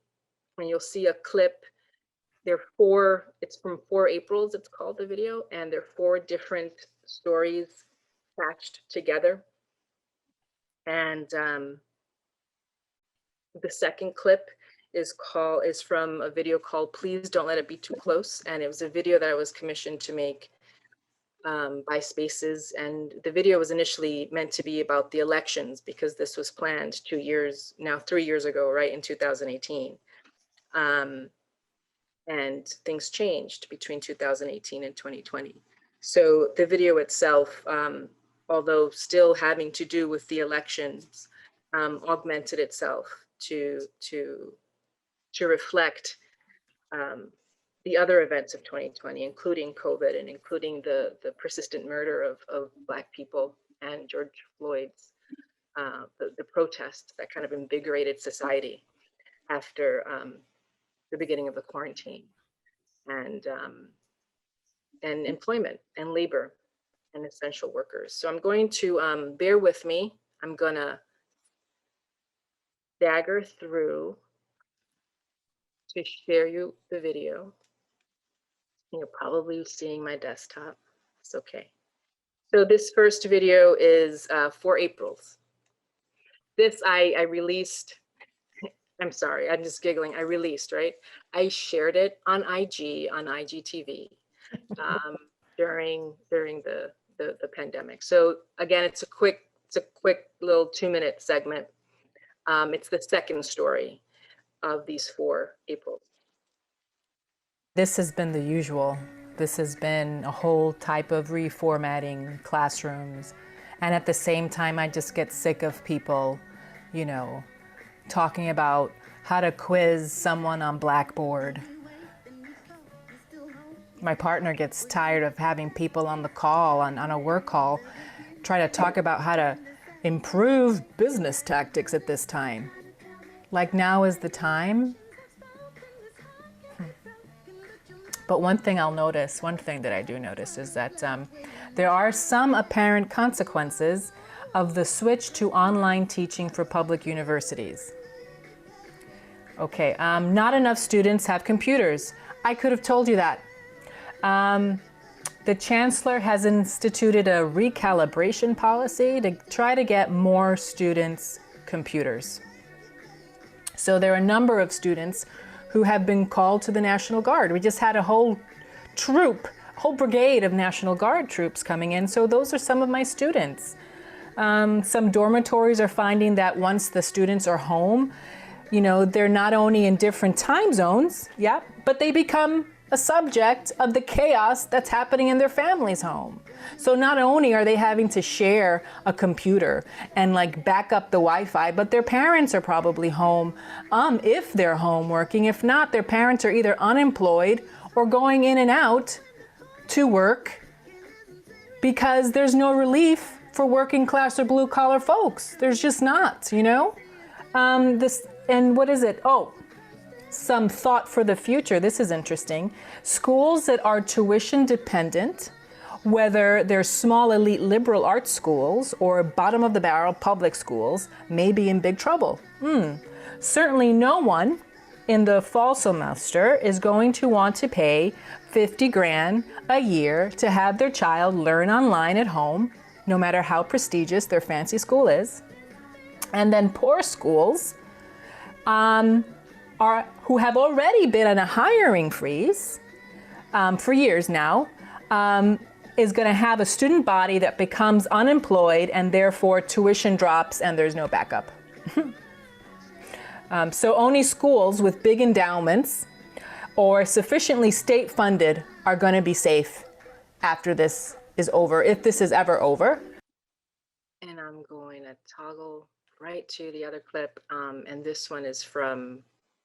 you'll see a clip. It's from 4 Aprils, it's called, the video, and there are 4 different stories patched together. And the second clip is from a video called Please Don't Let It Be Too Close. And it was a video that I was commissioned to make by Spaces. And the video was initially meant to be about the elections, because this was planned 3 years ago, right, in 2018. And things changed between 2018 and 2020. So the video itself, although still having to do with the elections, augmented itself to reflect the other events of 2020, including COVID and including the persistent murder of Black people and George Floyd's, the protests that kind of invigorated society after the beginning of the quarantine, and employment and labor and essential workers. So I'm going to, bear with me, I'm gonna dagger through to share you the video. You're probably seeing my desktop, it's okay. So this first video is for April's. This I released, I'm sorry, I'm just giggling, I released, right? I shared it on IG, on IGTV during the pandemic. So again, it's a quick little 2-minute segment. It's the second story of these 4 Aprils. This has been the usual. This has been a whole type of reformatting classrooms. And at the same time, I just get sick of people, you know, talking about how to quiz someone on Blackboard. My partner gets tired of having people on the call, on a work call, try to talk about how to improve business tactics at this time. Like now is the time. But one thing that I do notice is that there are some apparent consequences of the switch to online teaching for public universities. Okay, not enough students have computers. I could have told you that. The chancellor has instituted a recalibration policy to try to get more students computers. So there are a number of students who have been called to the National Guard. We just had a whole whole brigade of National Guard troops coming in. So those are some of my students. Some dormitories are finding that once the students are home, you know, they're not only in different time zones, but they become a subject of the chaos that's happening in their family's home. So not only are they having to share a computer and like back up the Wi-Fi, but their parents are probably home if they're home working. If not, their parents are either unemployed or going in and out to work because there's no relief for working class or blue collar folks. There's just not, you know? And what is it? Oh, some thought for the future. This is interesting. Schools that are tuition dependent, whether they're small elite liberal arts schools or bottom of the barrel public schools, may be in big trouble. Certainly no one in the fall semester is going to want to pay 50 grand a year to have their child learn online at home, no matter how prestigious their fancy school is. And then poor schools who have already been on a hiring freeze for years now, is going to have a student body that becomes unemployed and therefore tuition drops and there's no backup. So only schools with big endowments or sufficiently state funded are going to be safe after this is over, if this is ever over. And I'm going to toggle right to the other clip. And this one is from,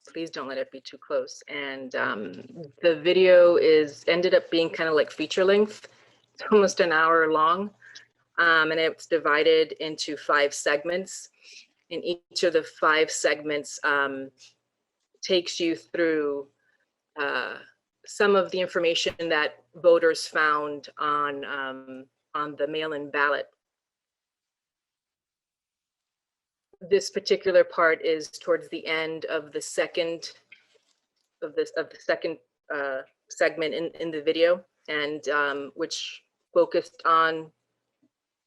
please don't let it be too close. And the video ended up being kind of like feature length. It's almost an hour long. And it's divided into 5 segments. And each of the 5 segments takes you through some of the information that voters found on the mail-in ballot. This particular part is towards the end of the second segment in the video, and which focused on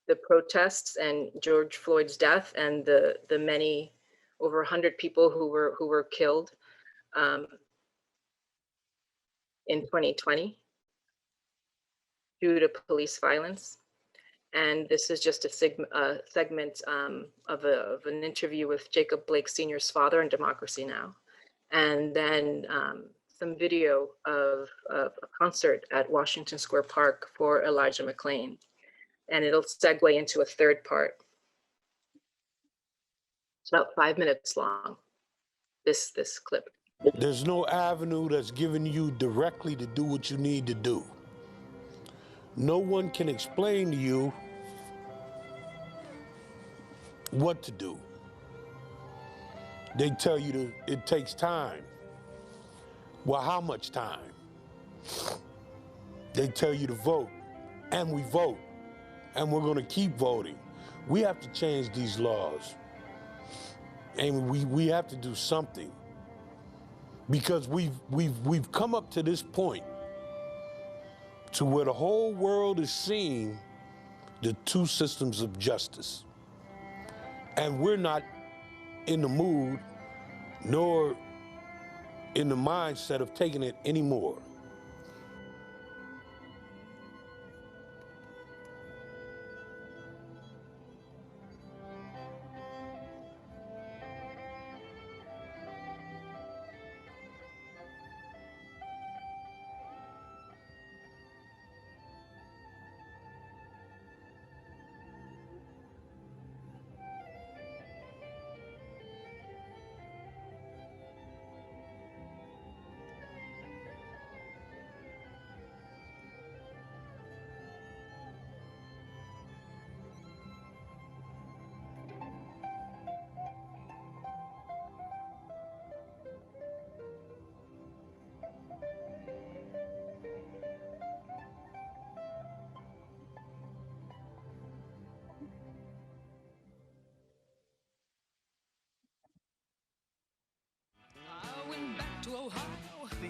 the protests and George Floyd's death and the many, over 100 people who were killed in 2020 due to police violence. And this is just a segment of an interview with Jacob Blake Sr.'s father in Democracy Now! And then some video of a concert at Washington Square Park for Elijah McClain. And it'll segue into a third part. about 5 minutes long, this clip. There's no avenue that's given you directly to do what you need to do. No one can explain to you what to do. They tell you it takes time. Well, how much time? They tell you to vote, and we vote, and we're gonna keep voting. We have to change these laws, and we have to do something, because we've come up to this point to where the whole world is seeing the two systems of justice, and we're not in the mood nor in the mindset of taking it anymore.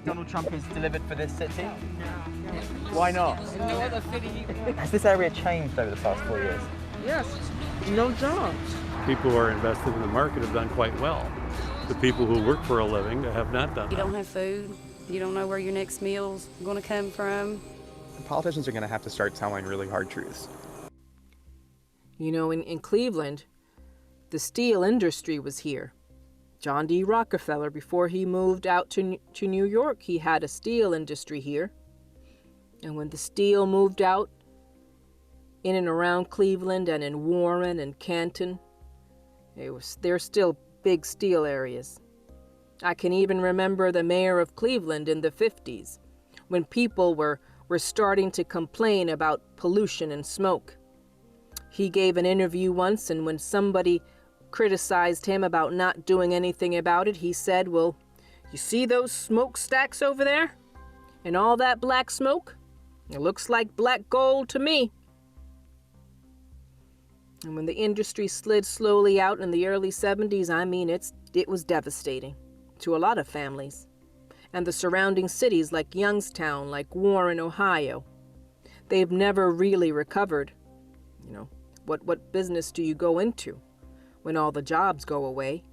Donald Trump is delivered for this city? Why not? Has this area changed over the past 4 years? Yes, no jobs. People who are invested in the market have done quite well. The people who work for a living have not done You that. don't have food. You don't know where your next meal's going to come from. Politicians are going to have to start telling really hard truths. You know, in Cleveland, the steel industry was here. John D. Rockefeller, before he moved out to New York, he had a steel industry here. And when the steel moved out in and around Cleveland and in Warren and Canton, there's still big steel areas. I can even remember the mayor of Cleveland in the 50s, when people were starting to complain about pollution and smoke. He gave an interview once, and when somebody criticized him about not doing anything about it, he said, well, you see those smokestacks over there? And all that black smoke? It looks like black gold to me. And when the industry slid slowly out in the early 70s, I mean, it was devastating to a lot of families. And the surrounding cities like Youngstown, like Warren, Ohio, they've never really recovered. You know, what business do you go into when all the jobs go away?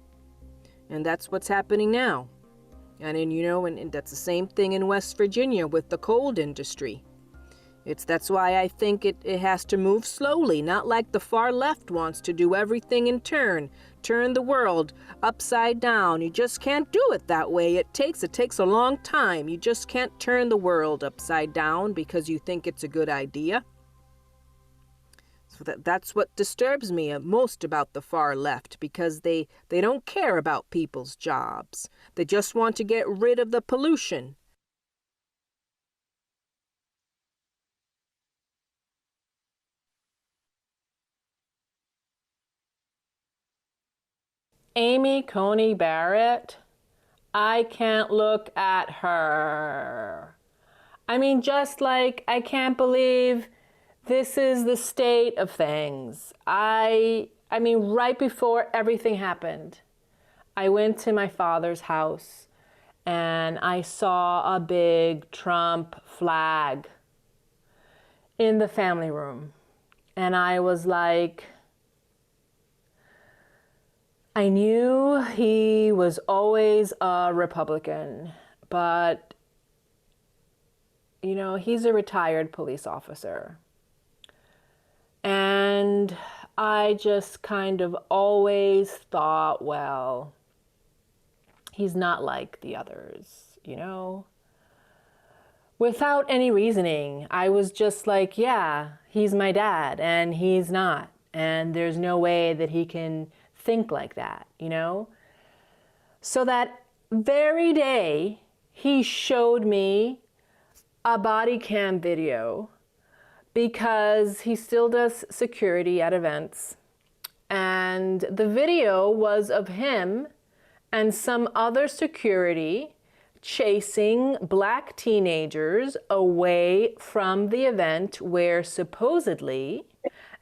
And that's what's happening now. And that's the same thing in West Virginia with the coal industry. That's why I think it has to move slowly, not like the far left wants to do everything in turn the world upside down. You just can't do it that way. It takes a long time. You just can't turn the world upside down because you think it's a good idea. So that's what disturbs me most about the far left, because they don't care about people's jobs. They just want to get rid of the pollution. Amy Coney Barrett, I can't look at her. I mean, just like I can't believe this is the state of things. I mean, right before everything happened, I went to my father's house and I saw a big Trump flag in the family room. And I was like, I knew he was always a Republican, but, you know, he's a retired police officer. And I just kind of always thought, well, he's not like the others, you know? Without any reasoning, I was just like, yeah, he's my dad, and he's not. And there's no way that he can think like that, you know? So that very day, he showed me a body cam video because he still does security at events. And the video was of him and some other security chasing Black teenagers away from the event where supposedly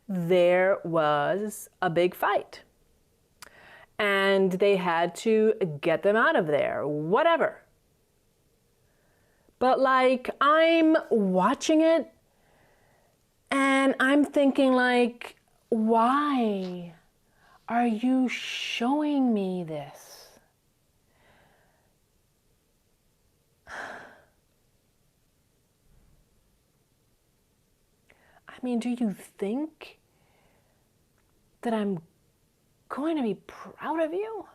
there was a big fight. And they had to get them out of there, whatever. But like, I'm watching it and I'm thinking like, why are you showing me this? I mean, do you think that I'm going to be proud of you?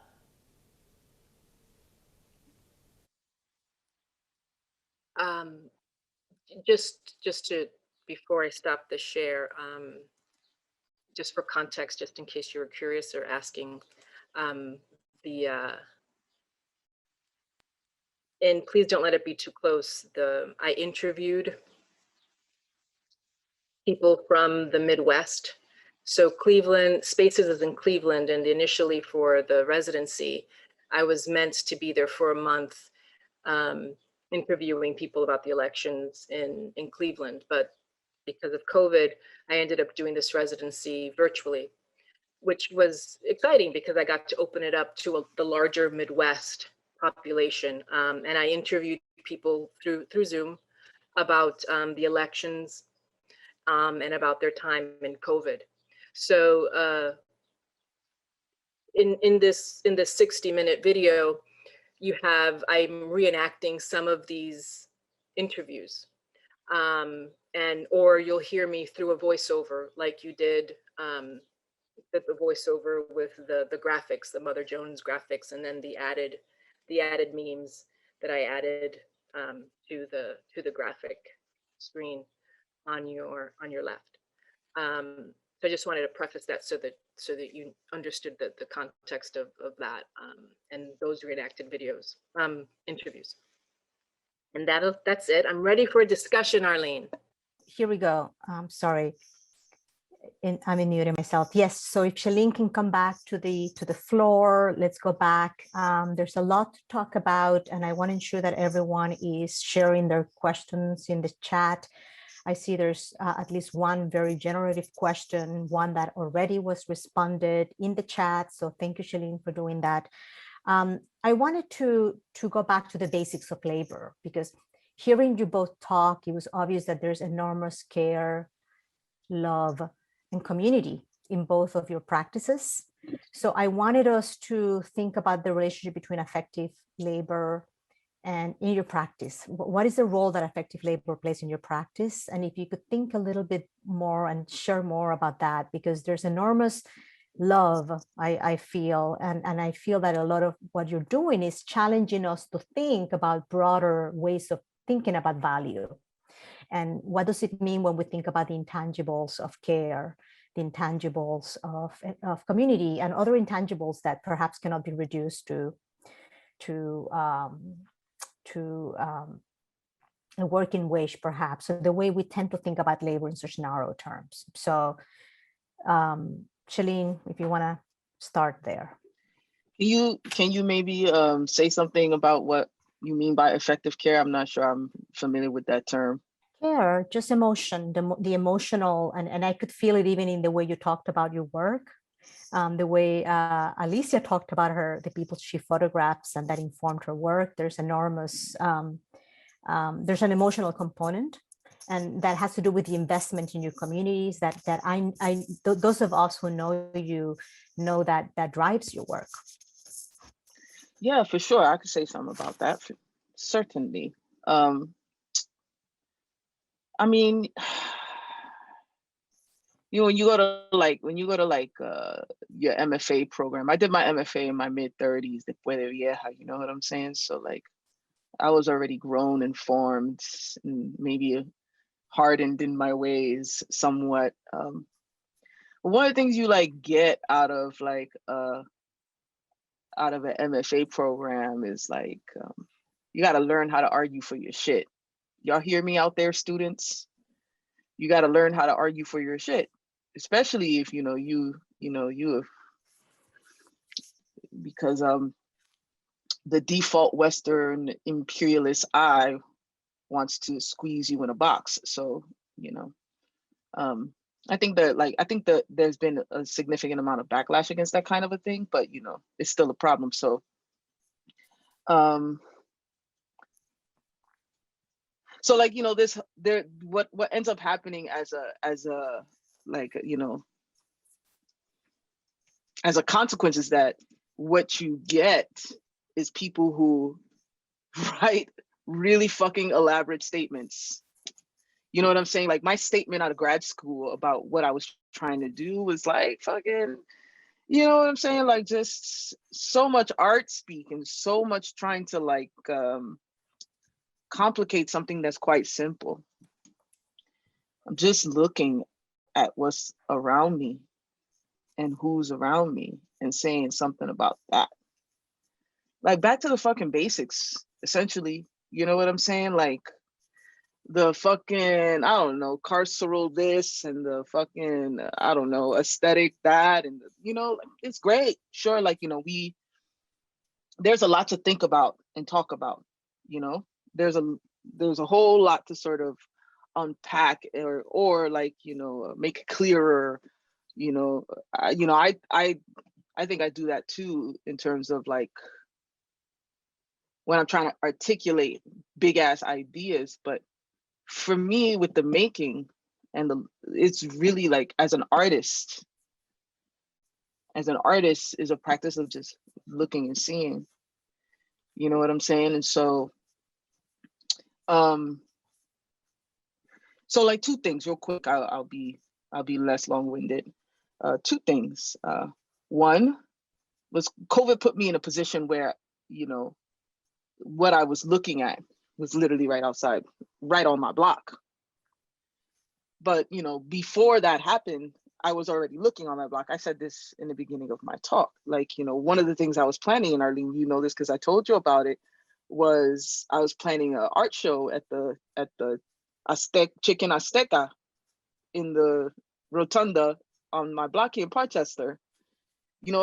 Just to, before I stop the share, just for context, just in case you were curious or asking, and please don't let it be too close. I interviewed people from the Midwest. So Cleveland, Spaces is in Cleveland, and initially for the residency, I was meant to be there for a month, interviewing people about the elections in Cleveland. But because of COVID, I ended up doing this residency virtually, which was exciting because I got to open it up to the larger Midwest population. And I interviewed people through Zoom about the elections and about their time in COVID. So in this 60-minute video, I'm reenacting some of these interviews, or you'll hear me through a voiceover like you did, the voiceover with the graphics, the Mother Jones graphics, and then the added memes that I added to the graphic screen on your left. So I just wanted to preface that so that you understood the context of that and those reenacted videos, interviews. And that's it. I'm ready for a discussion, Arlene. Here we go. Sorry, I'm muting myself. Yes. So if Shellyne can come back to the floor, let's go back. There's a lot to talk about, and I want to ensure that everyone is sharing their questions in the chat. I see there's at least one very generative question, one that already was responded in the chat. So thank you, Shellyne, for doing that. I wanted to go back to the basics of labor, because hearing you both talk, it was obvious that there's enormous care, love, and community in both of your practices. So I wanted us to think about the relationship between affective labor and in your practice. What is the role that affective labor plays in your practice? And if you could think a little bit more and share more about that, because there's enormous love, I feel, and I feel that a lot of what you're doing is challenging us to think about broader ways of thinking about value. And what does it mean when we think about the intangibles of care, the intangibles of community, and other intangibles that perhaps cannot be reduced to a working wage, perhaps, so the way we tend to think about labor in such narrow terms. So Shellyne, if you want to start there. Can you maybe say something about what you mean by effective care? I'm not sure I'm familiar with that term. Care, just emotion, the emotional, and I could feel it even in the way you talked about your work, the way Alicia talked about the people she photographs, and that informed her work. There's enormous, there's an emotional component, and that has to do with the investment in your communities that those of us who know you know that drives your work. Yeah, for sure. I could say something about that. Certainly. I mean, when you go to your MFA program, I did my MFA in my mid-30s, después de vieja, you know what I'm saying? So like, I was already grown and formed and maybe hardened in my ways somewhat. one of the things you like get out of like out of an MFA program is like you got to learn how to argue for your shit. Y'all hear me out there, students? You got to learn how to argue for your shit, especially if you have, because the default Western imperialist eye wants to squeeze you in a box. So I think that there's been a significant amount of backlash against that kind of a thing, but it's still a problem. So so like what ends up happening as a like as a consequence is that what you get is people who write really fucking elaborate statements. You know what I'm saying? Like my statement out of grad school about what I was trying to do was like fucking, you know what I'm saying? Like just so much art speak and so much trying to like complicate something that's quite simple. I'm just looking at what's around me and who's around me and saying something about that. Like back to the fucking basics, essentially. You know what I'm saying? Like the fucking, I don't know, carceral this and the fucking, I don't know, aesthetic that, and it's great. Sure, like, there's a lot to think about and talk about, there's a whole lot to sort of unpack or like, make it clearer, I think I do that too in terms of like when I'm trying to articulate big ass ideas. But for me with the making and it's really like as an artist is a practice of just looking and seeing, you know what I'm saying? And so so like two things real quick, I'll be less long-winded. Two things. One was COVID put me in a position where, what I was looking at was literally right outside, right on my block. But, before that happened, I was already looking on my block. I said this in the beginning of my talk. Like, one of the things I was planning, and Arlene, you know this because I told you about it, was I was planning an art show at the Chicken Azteca in the rotunda on my block here in Parchester,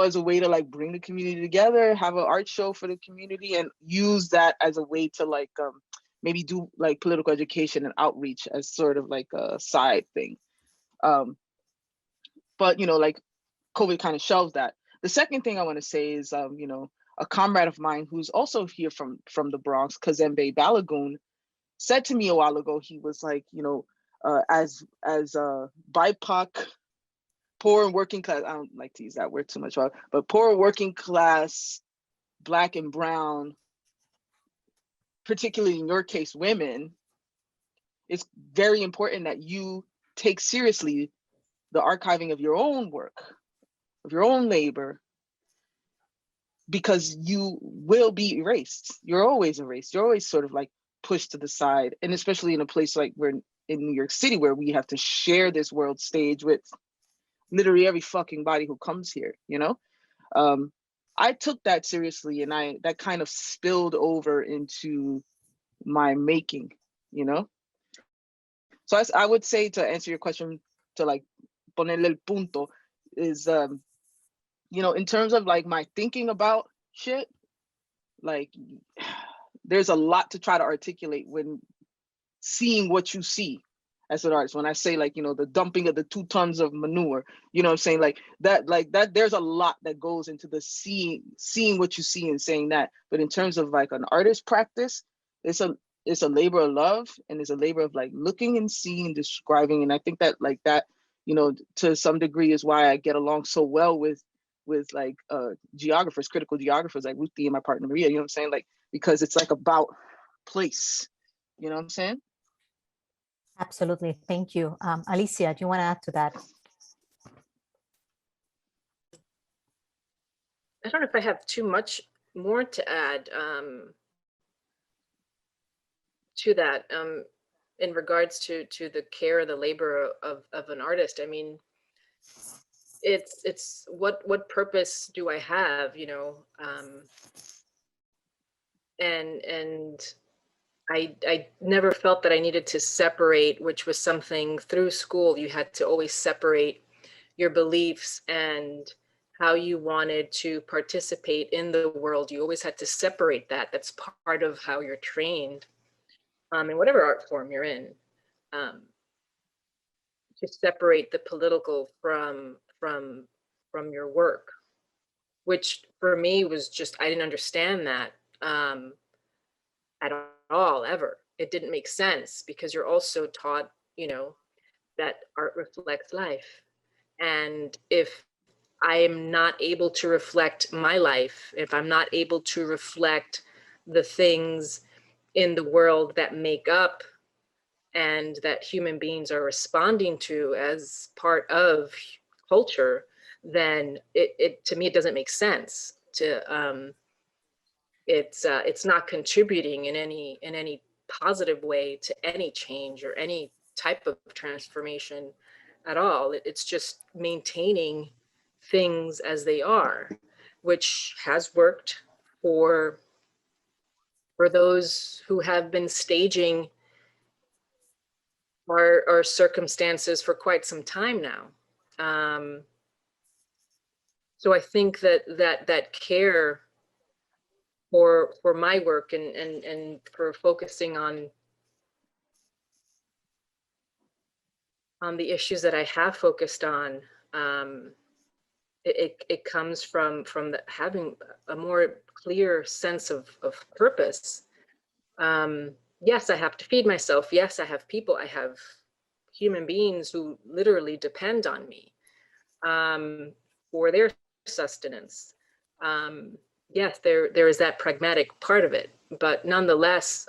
as a way to like bring the community together, have an art show for the community, and use that as a way to like maybe do like political education and outreach as sort of like a side thing. But like COVID kind of shelved that. The second thing I want to say is a comrade of mine who's also here from the Bronx, Kazembe Balagoon, said to me a while ago, he was like, as BIPOC, poor and working class, I don't like to use that word too much, but poor and working class, Black and brown, particularly in your case, women, it's very important that you take seriously the archiving of your own work, of your own labor, because you will be erased. You're always erased. You're always sort of like pushed to the side. And especially in a place like we're in New York City, where we have to share this world stage with literally every fucking body who comes here, I took that seriously, and that kind of spilled over into my making, So I would say, to answer your question, to like ponerle el punto, is in terms of like my thinking about shit, like there's a lot to try to articulate when seeing what you see as an artist. When I say like, the dumping of the 2 tons of manure, you know what I'm saying? Like that, there's a lot that goes into the seeing what you see and saying that. But in terms of like an artist practice, it's a labor of love, and it's a labor of like looking and seeing, describing. And I think that like that, to some degree is why I get along so well with like geographers, critical geographers like Ruthie and my partner Maria, you know what I'm saying? Like, because it's like about place, you know what I'm saying? Absolutely. Thank you. Alicia, do you want to add to that? I don't know if I have too much more to add to that in regards to the care, the labor of an artist. I mean, it's what purpose do I have, you know? And I never felt that I needed to separate, which was something through school. You had to always separate your beliefs and how you wanted to participate in the world. You always had to separate that. That's part of how you're trained, in whatever art form you're in, to separate the political from your work, which for me was just, I didn't understand that at all, ever. It didn't make sense because you're also taught, you know, that art reflects life. And if I am not able to reflect my life, if I'm not able to reflect the things in the world that make up and that human beings are responding to as part of culture, then it to me, it doesn't make sense to, it's not contributing in any positive way to any change or any type of transformation at all. It's just maintaining things as they are, which has worked for those who have been staging our circumstances for quite some time now. So I think that care for my work and for focusing on the issues that I have focused on, it comes from having a more clear sense of purpose. Yes, I have to feed myself. Yes, I have people. I have human beings who literally depend on me for their sustenance. Yes, there is that pragmatic part of it, but nonetheless,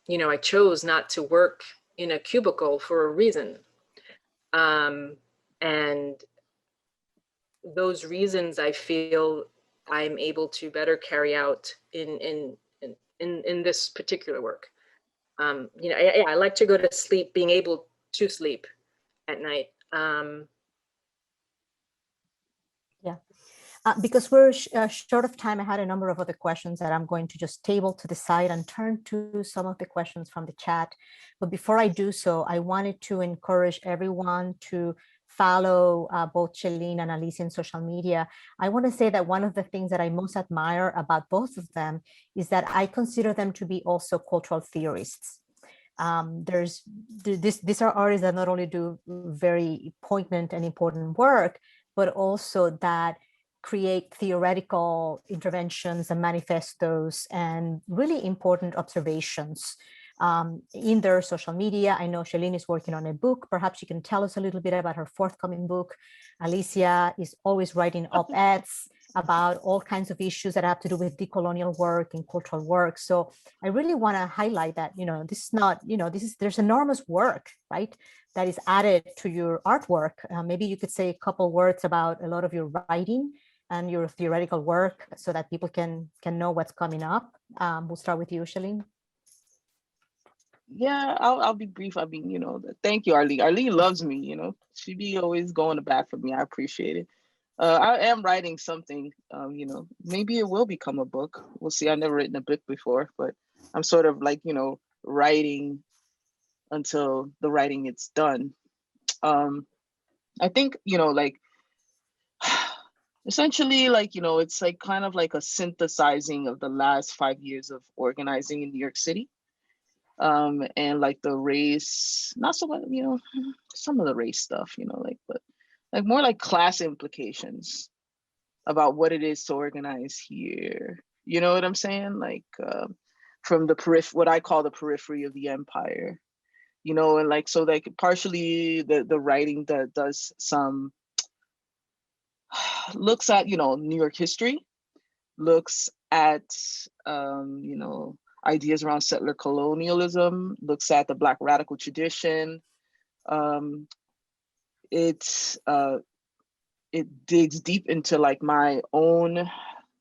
you know, I chose not to work in a cubicle for a reason. And those reasons I feel I'm able to better carry out in this particular work. You know, I like to go to sleep, being able to sleep at night. Yeah. Because we're short of time, I had a number of other questions that I'm going to just table to the side and turn to some of the questions from the chat. But before I do so, I wanted to encourage everyone to follow both Shellyne and Alicia in social media. I want to say that one of the things that I most admire about both of them is that I consider them to be also cultural theorists. These are artists that not only do very poignant and important work, but also that create theoretical interventions and manifestos and really important observations in their social media. I know Shellyne is working on a book. Perhaps you can tell us a little bit about her forthcoming book. Alicia is always writing op-eds about all kinds of issues that have to do with decolonial work and cultural work. So I really want to highlight that, you know, this is not, you know, there's enormous work, right, that is added to your artwork. Maybe you could say a couple words about a lot of your writing and your theoretical work so that people can know what's coming up. We'll start with you, Shellyne. Yeah, I'll be brief. I mean, you know, thank you, Arlene. Arlene loves me, you know. She be always going to bat for me. I appreciate it. I am writing something, you know, maybe it will become a book. We'll see. I've never written a book before, but I'm sort of like, you know, writing until the writing is done. I think, you know, like, essentially, like, you know, it's like kind of like a synthesizing of the last 5 years of organizing in New York City. And like the race, not so much, you know, some of the race stuff, you know, like, but like more like class implications about what it is to organize here. You know what I'm saying? Like from the what I call the periphery of the empire, you know, and like, so like partially the writing that does some, looks at, you know, New York history, looks at, you know, ideas around settler colonialism, looks at the Black radical tradition. It digs deep into like my own,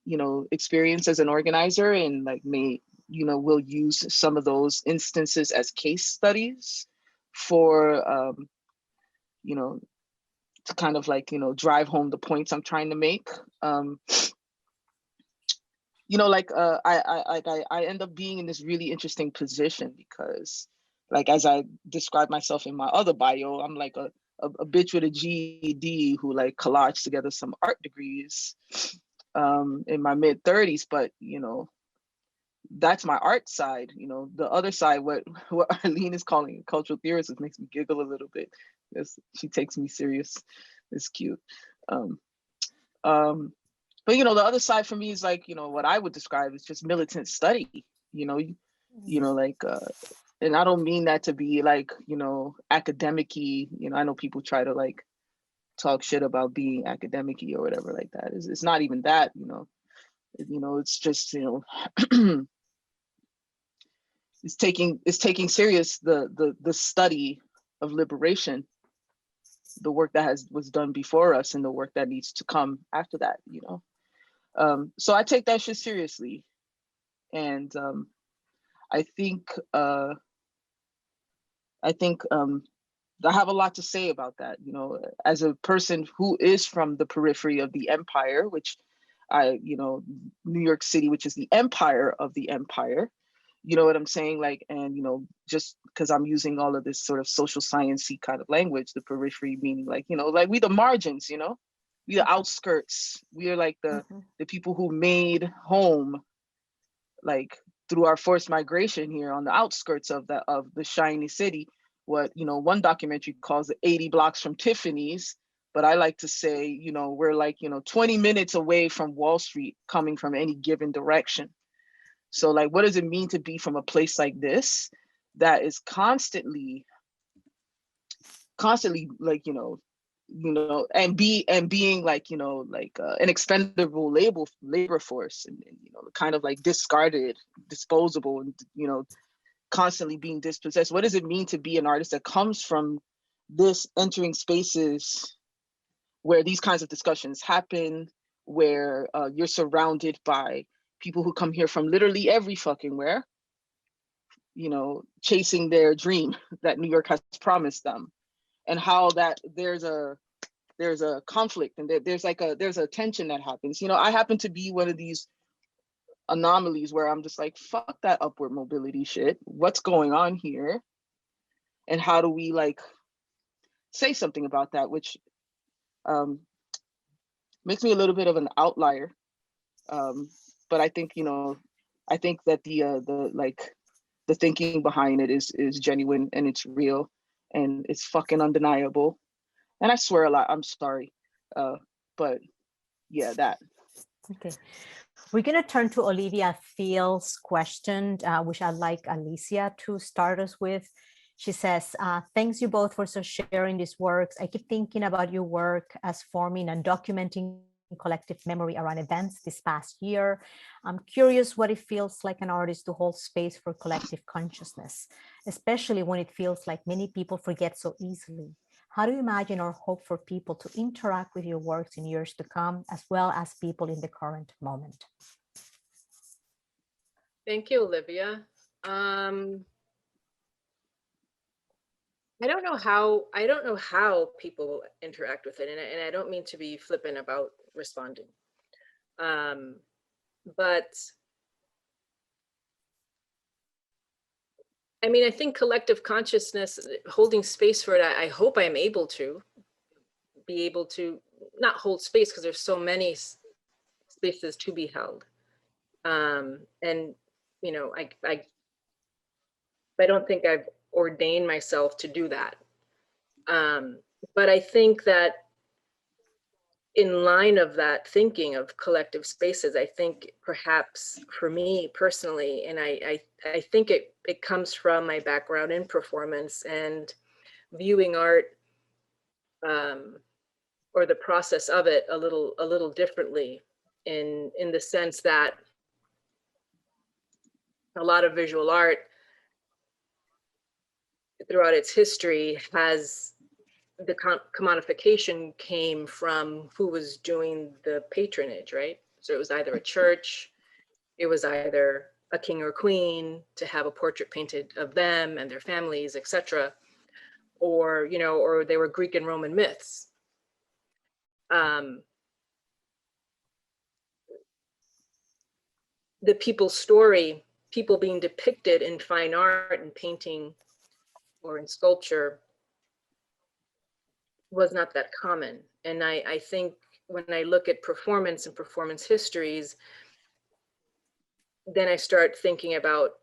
you know, experience as an organizer, and like you know, we'll use some of those instances as case studies for, you know, to kind of like, drive home the points I'm trying to make. Like I end up being in this really interesting position because, like, as I described myself in my other bio, I'm like a bitch with a GED who like collaged together some art degrees in my mid-30s, but that's my art side. The other side, what Arlene is calling a cultural theorist, it makes me giggle a little bit because she takes me serious. It's cute. But the other side for me is like, what I would describe as just militant study, like, and I don't mean that to be like, academic-y, I know people try to like talk shit about being academic-y or whatever like that. It's not even that, it's just, it's taking serious the study of liberation, the work that was done before us and the work that needs to come after that, so I take that shit seriously. And I think I have a lot to say about that, as a person who is from the periphery of the empire, which New York City, which is the empire of the empire, you know what I'm saying? Like, and, just because I'm using all of this sort of social science-y kind of language, the periphery meaning like, like we the margins, we the outskirts. We are like the people who made home, like through our forced migration here on the outskirts of the shiny city. What, one documentary calls it 80 blocks from Tiffany's, but I like to say, we're like, 20 minutes away from Wall Street coming from any given direction. So like, what does it mean to be from a place like this that is constantly like, and being like, an expendable labor force and kind of like discarded, disposable, and, constantly being dispossessed. What does it mean to be an artist that comes from this, entering spaces where these kinds of discussions happen, where you're surrounded by people who come here from literally every fucking where, chasing their dream that New York has promised them, and how that there's a conflict and there's a tension that happens. I happen to be one of these anomalies where I'm just like, fuck that upward mobility shit. What's going on here? And how do we like say something about that, which makes me a little bit of an outlier. But I think, I think that the thinking behind it is genuine and it's real and it's fucking undeniable. And I swear a lot, I'm sorry. But yeah, that. Okay. We're going to turn to Olivia Thiel's question, which I'd like Alicia to start us with. She says, thanks you both for sharing these works. I keep thinking about your work as forming and documenting collective memory around events this past year. I'm curious what it feels like an artist to hold space for collective consciousness, especially when it feels like many people forget so easily. How do you imagine or hope for people to interact with your works in years to come, as well as people in the current moment? Thank you, Olivia. I don't know how people interact with it, and I don't mean to be flippant about responding. But I mean, I think collective consciousness, holding space for it, I hope I'm able to be able to not hold space because there's so many spaces to be held. And, I don't think I've ordained myself to do that. But I think that in line of that thinking of collective spaces, I think perhaps for me personally, and I think it comes from my background in performance and viewing art or the process of it a little differently in the sense that a lot of visual art throughout its history has the commodification came from who was doing the patronage, right? So it was either a church, it was either a king or queen to have a portrait painted of them and their families, etc. Or, or they were Greek and Roman myths. the people's story, people being depicted in fine art and painting or in sculpture, was not that common. And I think when I look at performance and performance histories, then I start thinking about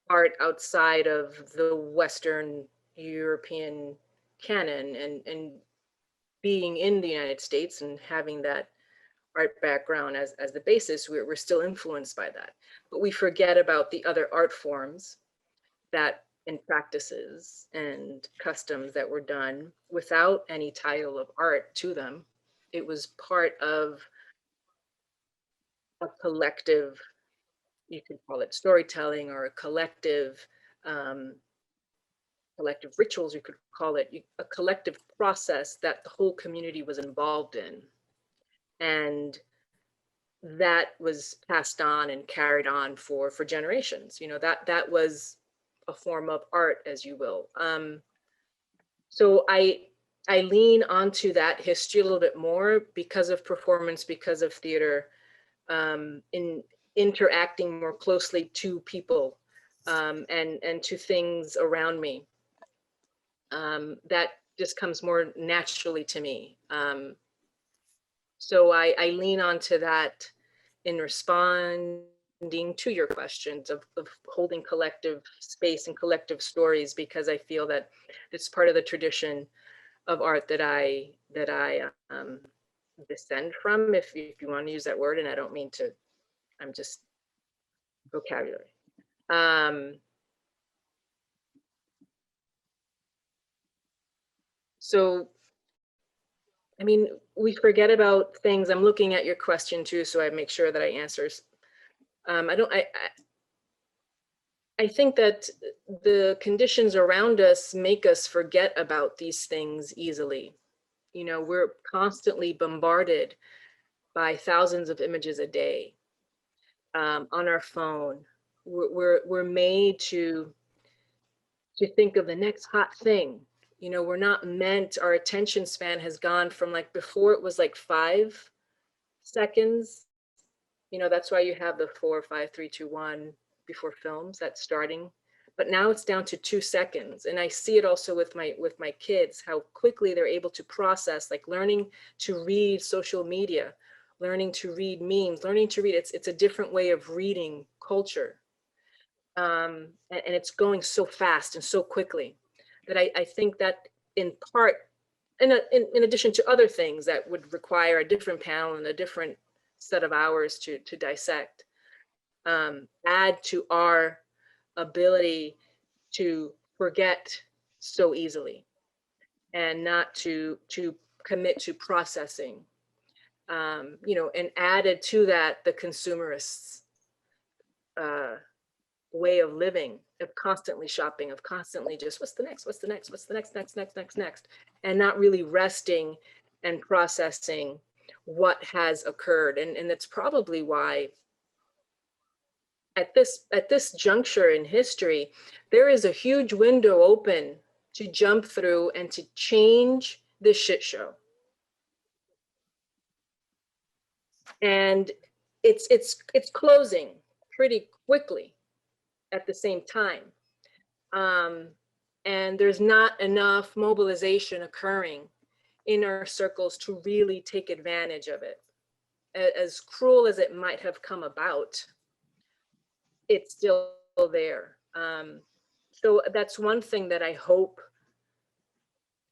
art outside of the Western European canon, and being in the United States and having that art background as the basis, we're still influenced by that. But we forget about the other art forms that and practices and customs that were done without any title of art to them. It was part of a collective, you could call it storytelling, or a collective collective rituals, you could call it, a collective process that the whole community was involved in. And that was passed on and carried on for generations. You know, that was a form of art, as you will. So I lean onto that history a little bit more because of performance, because of theater, in interacting more closely to people, and to things around me. That just comes more naturally to me. So I lean onto that in responding to your questions of holding collective space and collective stories, because I feel that it's part of the tradition of art that I descend from, if you want to use that word, and I don't mean to, I'm just vocabulary. So, I mean, we forget about things. I'm looking at your question too, so I make sure that I answer. I think that the conditions around us make us forget about these things easily. You know, we're constantly bombarded by thousands of images a day, on our phone. We're made to think of the next hot thing. You know, we're not meant, our attention span has gone from, like, before it was like 5 seconds. You know, that's why you have the 4, 5, 3, 2, 1 before films, that's starting. But now it's down to 2 seconds. And I see it also with my kids, how quickly they're able to process, like learning to read social media, learning to read memes, learning to read, it's a different way of reading culture. And it's going so fast and so quickly that I think that in part, in addition to other things that would require a different panel and a different set of hours to dissect, add to our ability to forget so easily and not to commit to processing. You know, and added to that the consumerists' way of living, of constantly shopping, of constantly just what's the next, what's the next, what's the next, and not really resting and processing what has occurred. And that's probably why at this juncture in history, there is a huge window open to jump through and to change this shit show. And it's closing pretty quickly at the same time. And there's not enough mobilization occurring in our circles to really take advantage of it. As cruel as it might have come about, it's still there. So that's one thing that I hope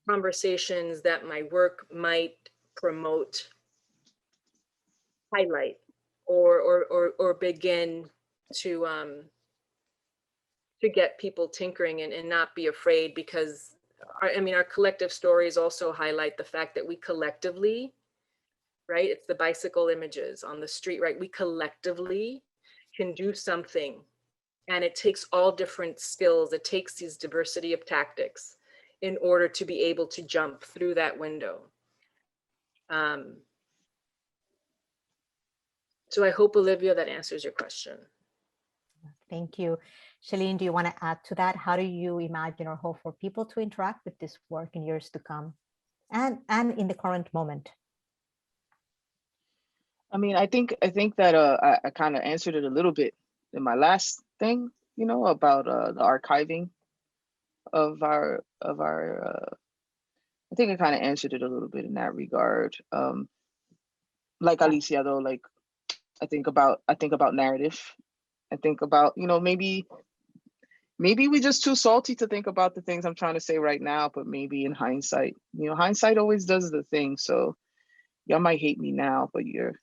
conversations that my work might promote, highlight, or begin to get people tinkering and not be afraid, because our collective stories also highlight the fact that we collectively, right? It's the bicycle images on the street, right? We collectively can do something, and it takes all different skills. It takes these diversity of tactics in order to be able to jump through that window. So I hope, Olivia, that answers your question. Thank you. Shellyne, do you want to add to that? How do you imagine or hope for people to interact with this work in years to come and in the current moment? I mean, I think that I kind of answered it a little bit in my last thing, you know, about the archiving of our I think I kind of answered it a little bit in that regard. Like Alicia though, like I think about narrative. I think about, you know, maybe we're just too salty to think about the things I'm trying to say right now, but maybe in hindsight, you know, hindsight always does the thing. So y'all might hate me now, but you'll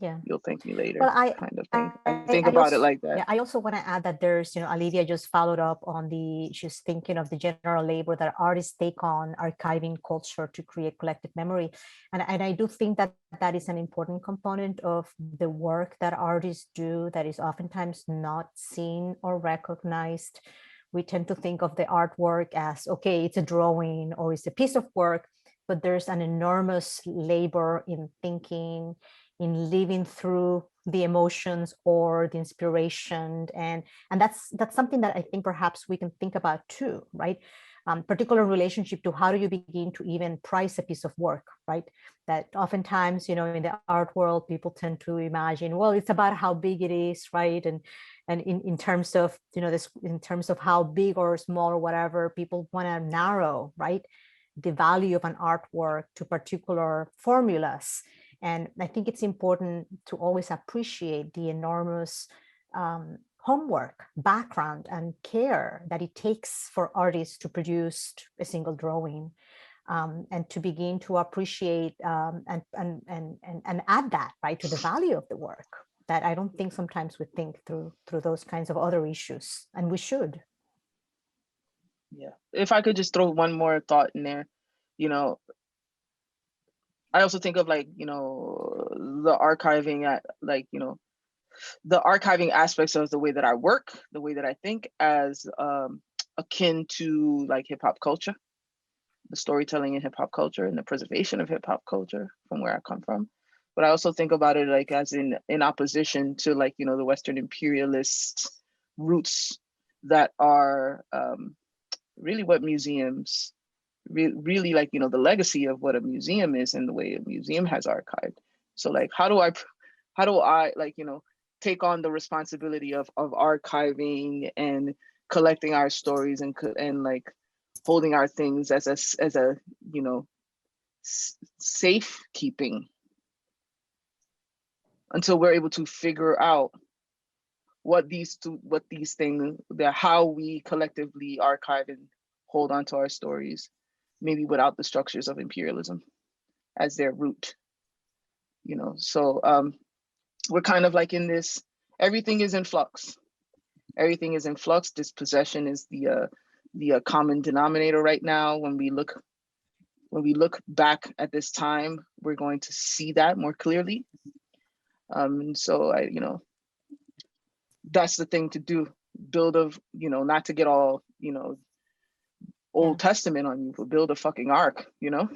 thank me later, Well, kind of thing. I think about it like that. Yeah, I also want to add that there's, you know, Olivia just followed up on she's thinking of the general labor that artists take on archiving culture to create collective memory. And I do think that that is an important component of the work that artists do that is oftentimes not seen or recognized. We tend to think of the artwork as, okay, it's a drawing or it's a piece of work, but there's an enormous labor in thinking, in living through the emotions or the inspiration, and that's something that I think perhaps we can think about too, right? Particular relationship to how do you begin to even price a piece of work, right? That oftentimes, you know, in the art world, people tend to imagine, well, it's about how big it is, right? And in terms of, you know, this, in terms of how big or small or whatever, people want to narrow, right, the value of an artwork to particular formulas. And I think it's important to always appreciate the enormous homework, background, and care that it takes for artists to produce a single drawing, and to begin to appreciate and add that, right, to the value of the work. That I don't think sometimes we think through those kinds of other issues, and we should. Yeah, if I could just throw one more thought in there, you know, I also think of, like, you know, the archiving at, like, you know, the archiving aspects of the way that I work, the way that I think, as akin to like hip hop culture, the storytelling in hip hop culture and the preservation of hip hop culture from where I come from. But I also think about it like as in opposition to, like, you know, the Western imperialist roots that are really what museums really, like, you know, the legacy of what a museum is and the way a museum has archived. So like, how do I like, you know, take on the responsibility of archiving and collecting our stories and like holding our things as a you know, safekeeping until we're able to figure out what these things, how we collectively archive and hold on to our stories, maybe without the structures of imperialism as their root, you know. So we're kind of like in this, everything is in flux. Everything is in flux. Dispossession is the common denominator right now. When we look back at this time, we're going to see that more clearly. So I, you know, that's the thing to do. Build a, you know, not to get all, you know, Old Testament on you, but build a fucking ark, you know?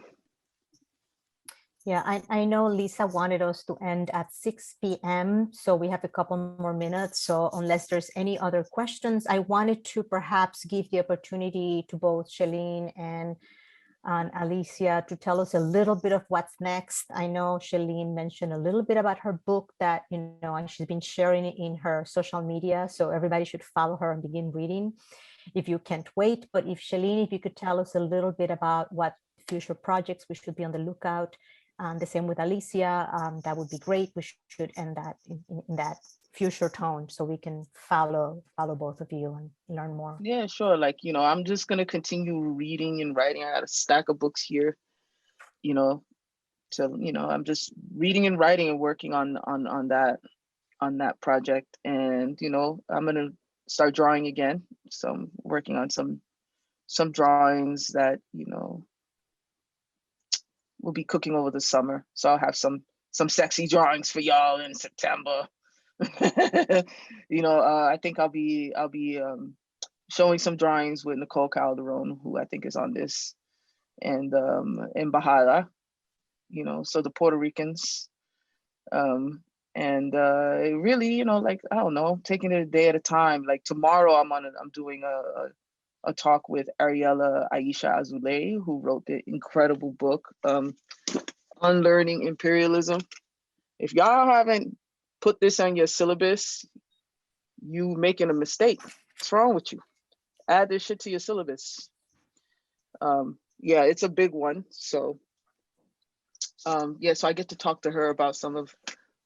Yeah, I know Lisa wanted us to end at 6 p.m. So we have a couple more minutes. So unless there's any other questions, I wanted to perhaps give the opportunity to both Shellyne and Alicia to tell us a little bit of what's next. I know Shellyne mentioned a little bit about her book that, you know, she's been sharing it in her social media. So everybody should follow her and begin reading if you can't wait. But if Shellyne, if you could tell us a little bit about what future projects we should be on the lookout. The same with Alicia, that would be great. We should end that in that future tone so we can follow both of you and learn more. Yeah, sure. Like, you know, I'm just gonna continue reading and writing. I got a stack of books here, you know, so, you know, I'm just reading and writing and working on that project. And, you know, I'm gonna start drawing again. So I'm working on some drawings that, you know, we'll be cooking over the summer. So I'll have some sexy drawings for y'all in September. You know, I think I'll be showing some drawings with Nicole Calderon, who I think is on this, and Embajada, you know, so the Puerto Ricans. And really, you know, like, I don't know, taking it a day at a time. Like tomorrow I'm doing a talk with Ariella Aisha Azoulay, who wrote the incredible book, Unlearning Imperialism. If y'all haven't put this on your syllabus, you making a mistake. What's wrong with you? Add this shit to your syllabus. Yeah, it's a big one. So yeah, so I get to talk to her about some of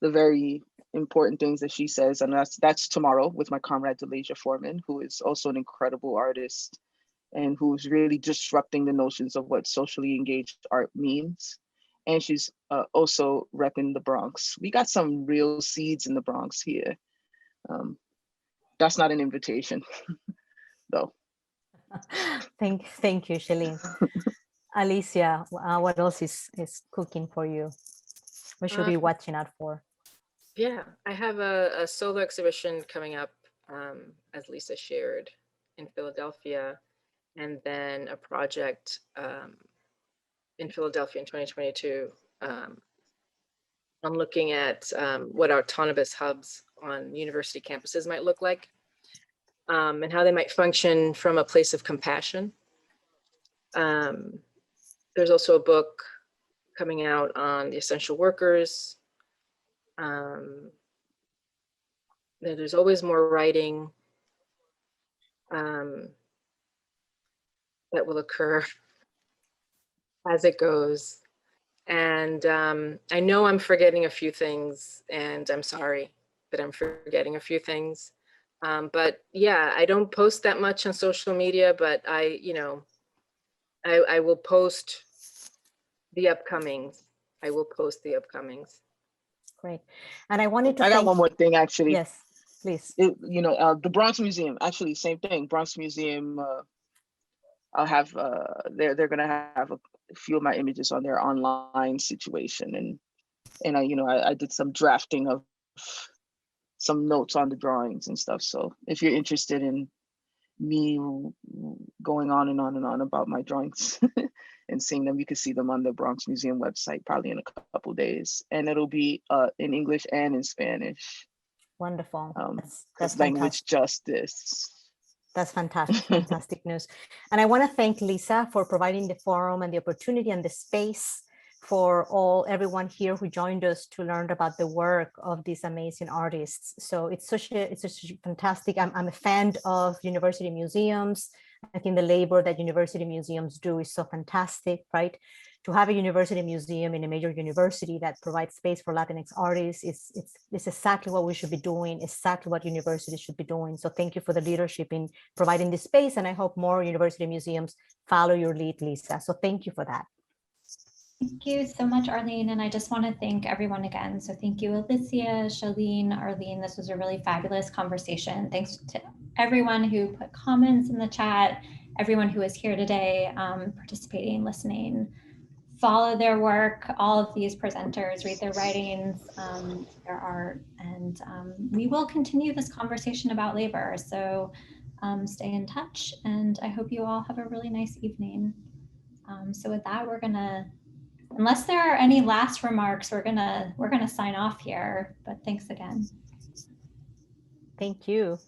the very important things that she says, and that's tomorrow with my comrade Delasia Foreman, who is also an incredible artist and who's really disrupting the notions of what socially engaged art means. And she's also repping the Bronx. We got some real seeds in the Bronx here. That's not an invitation, though. Thank you, Shellyne. Alicia, what else is cooking for you? What should we be watching out for? Yeah, I have a solo exhibition coming up, as Lisa shared, in Philadelphia, and then a project in Philadelphia in 2022. I'm looking at what autonomous hubs on university campuses might look like, and how they might function from a place of compassion. There's also a book coming out on the essential workers. There's always more writing that will occur as it goes. And I know I'm forgetting a few things, and I'm sorry that I'm forgetting a few things. But yeah, I don't post that much on social media, but I will post the upcomings. I will post the upcomings. Great. And I wanted to I got one more thing, actually. Yes, please. The Bronx Museum, actually, same thing. Bronx Museum, I'll have, they're gonna have a few of my images on their online situation. And I did some drafting of some notes on the drawings and stuff. So if you're interested in me going on and on and on about my drawings and seeing them, you can see them on the Bronx Museum website probably in a couple days, and it'll be in English and in Spanish. Wonderful. That's language justice. That's fantastic. Fantastic news. And I want to thank Lisa for providing the forum and the opportunity and the space for everyone here who joined us to learn about the work of these amazing artists. So it's such a fantastic. I'm a fan of university museums. I think the labor that university museums do is so fantastic, right? To have a university museum in a major university that provides space for Latinx artists it's exactly what we should be doing, exactly what universities should be doing. So thank you for the leadership in providing this space, and I hope more university museums follow your lead, Lisa. So thank you for that. Thank you so much, Arlene. And I just want to thank everyone again. So thank you, Alicia, Shellyne, Arlene. This was a really fabulous conversation. Thanks to everyone who put comments in the chat, everyone who is here today, participating, listening. Follow their work, all of these presenters, read their writings, their art, and we will continue this conversation about labor. So stay in touch, and I hope you all have a really nice evening. So with that, we're gonna, unless there are any last remarks, we're gonna sign off here, but thanks again. Thank you.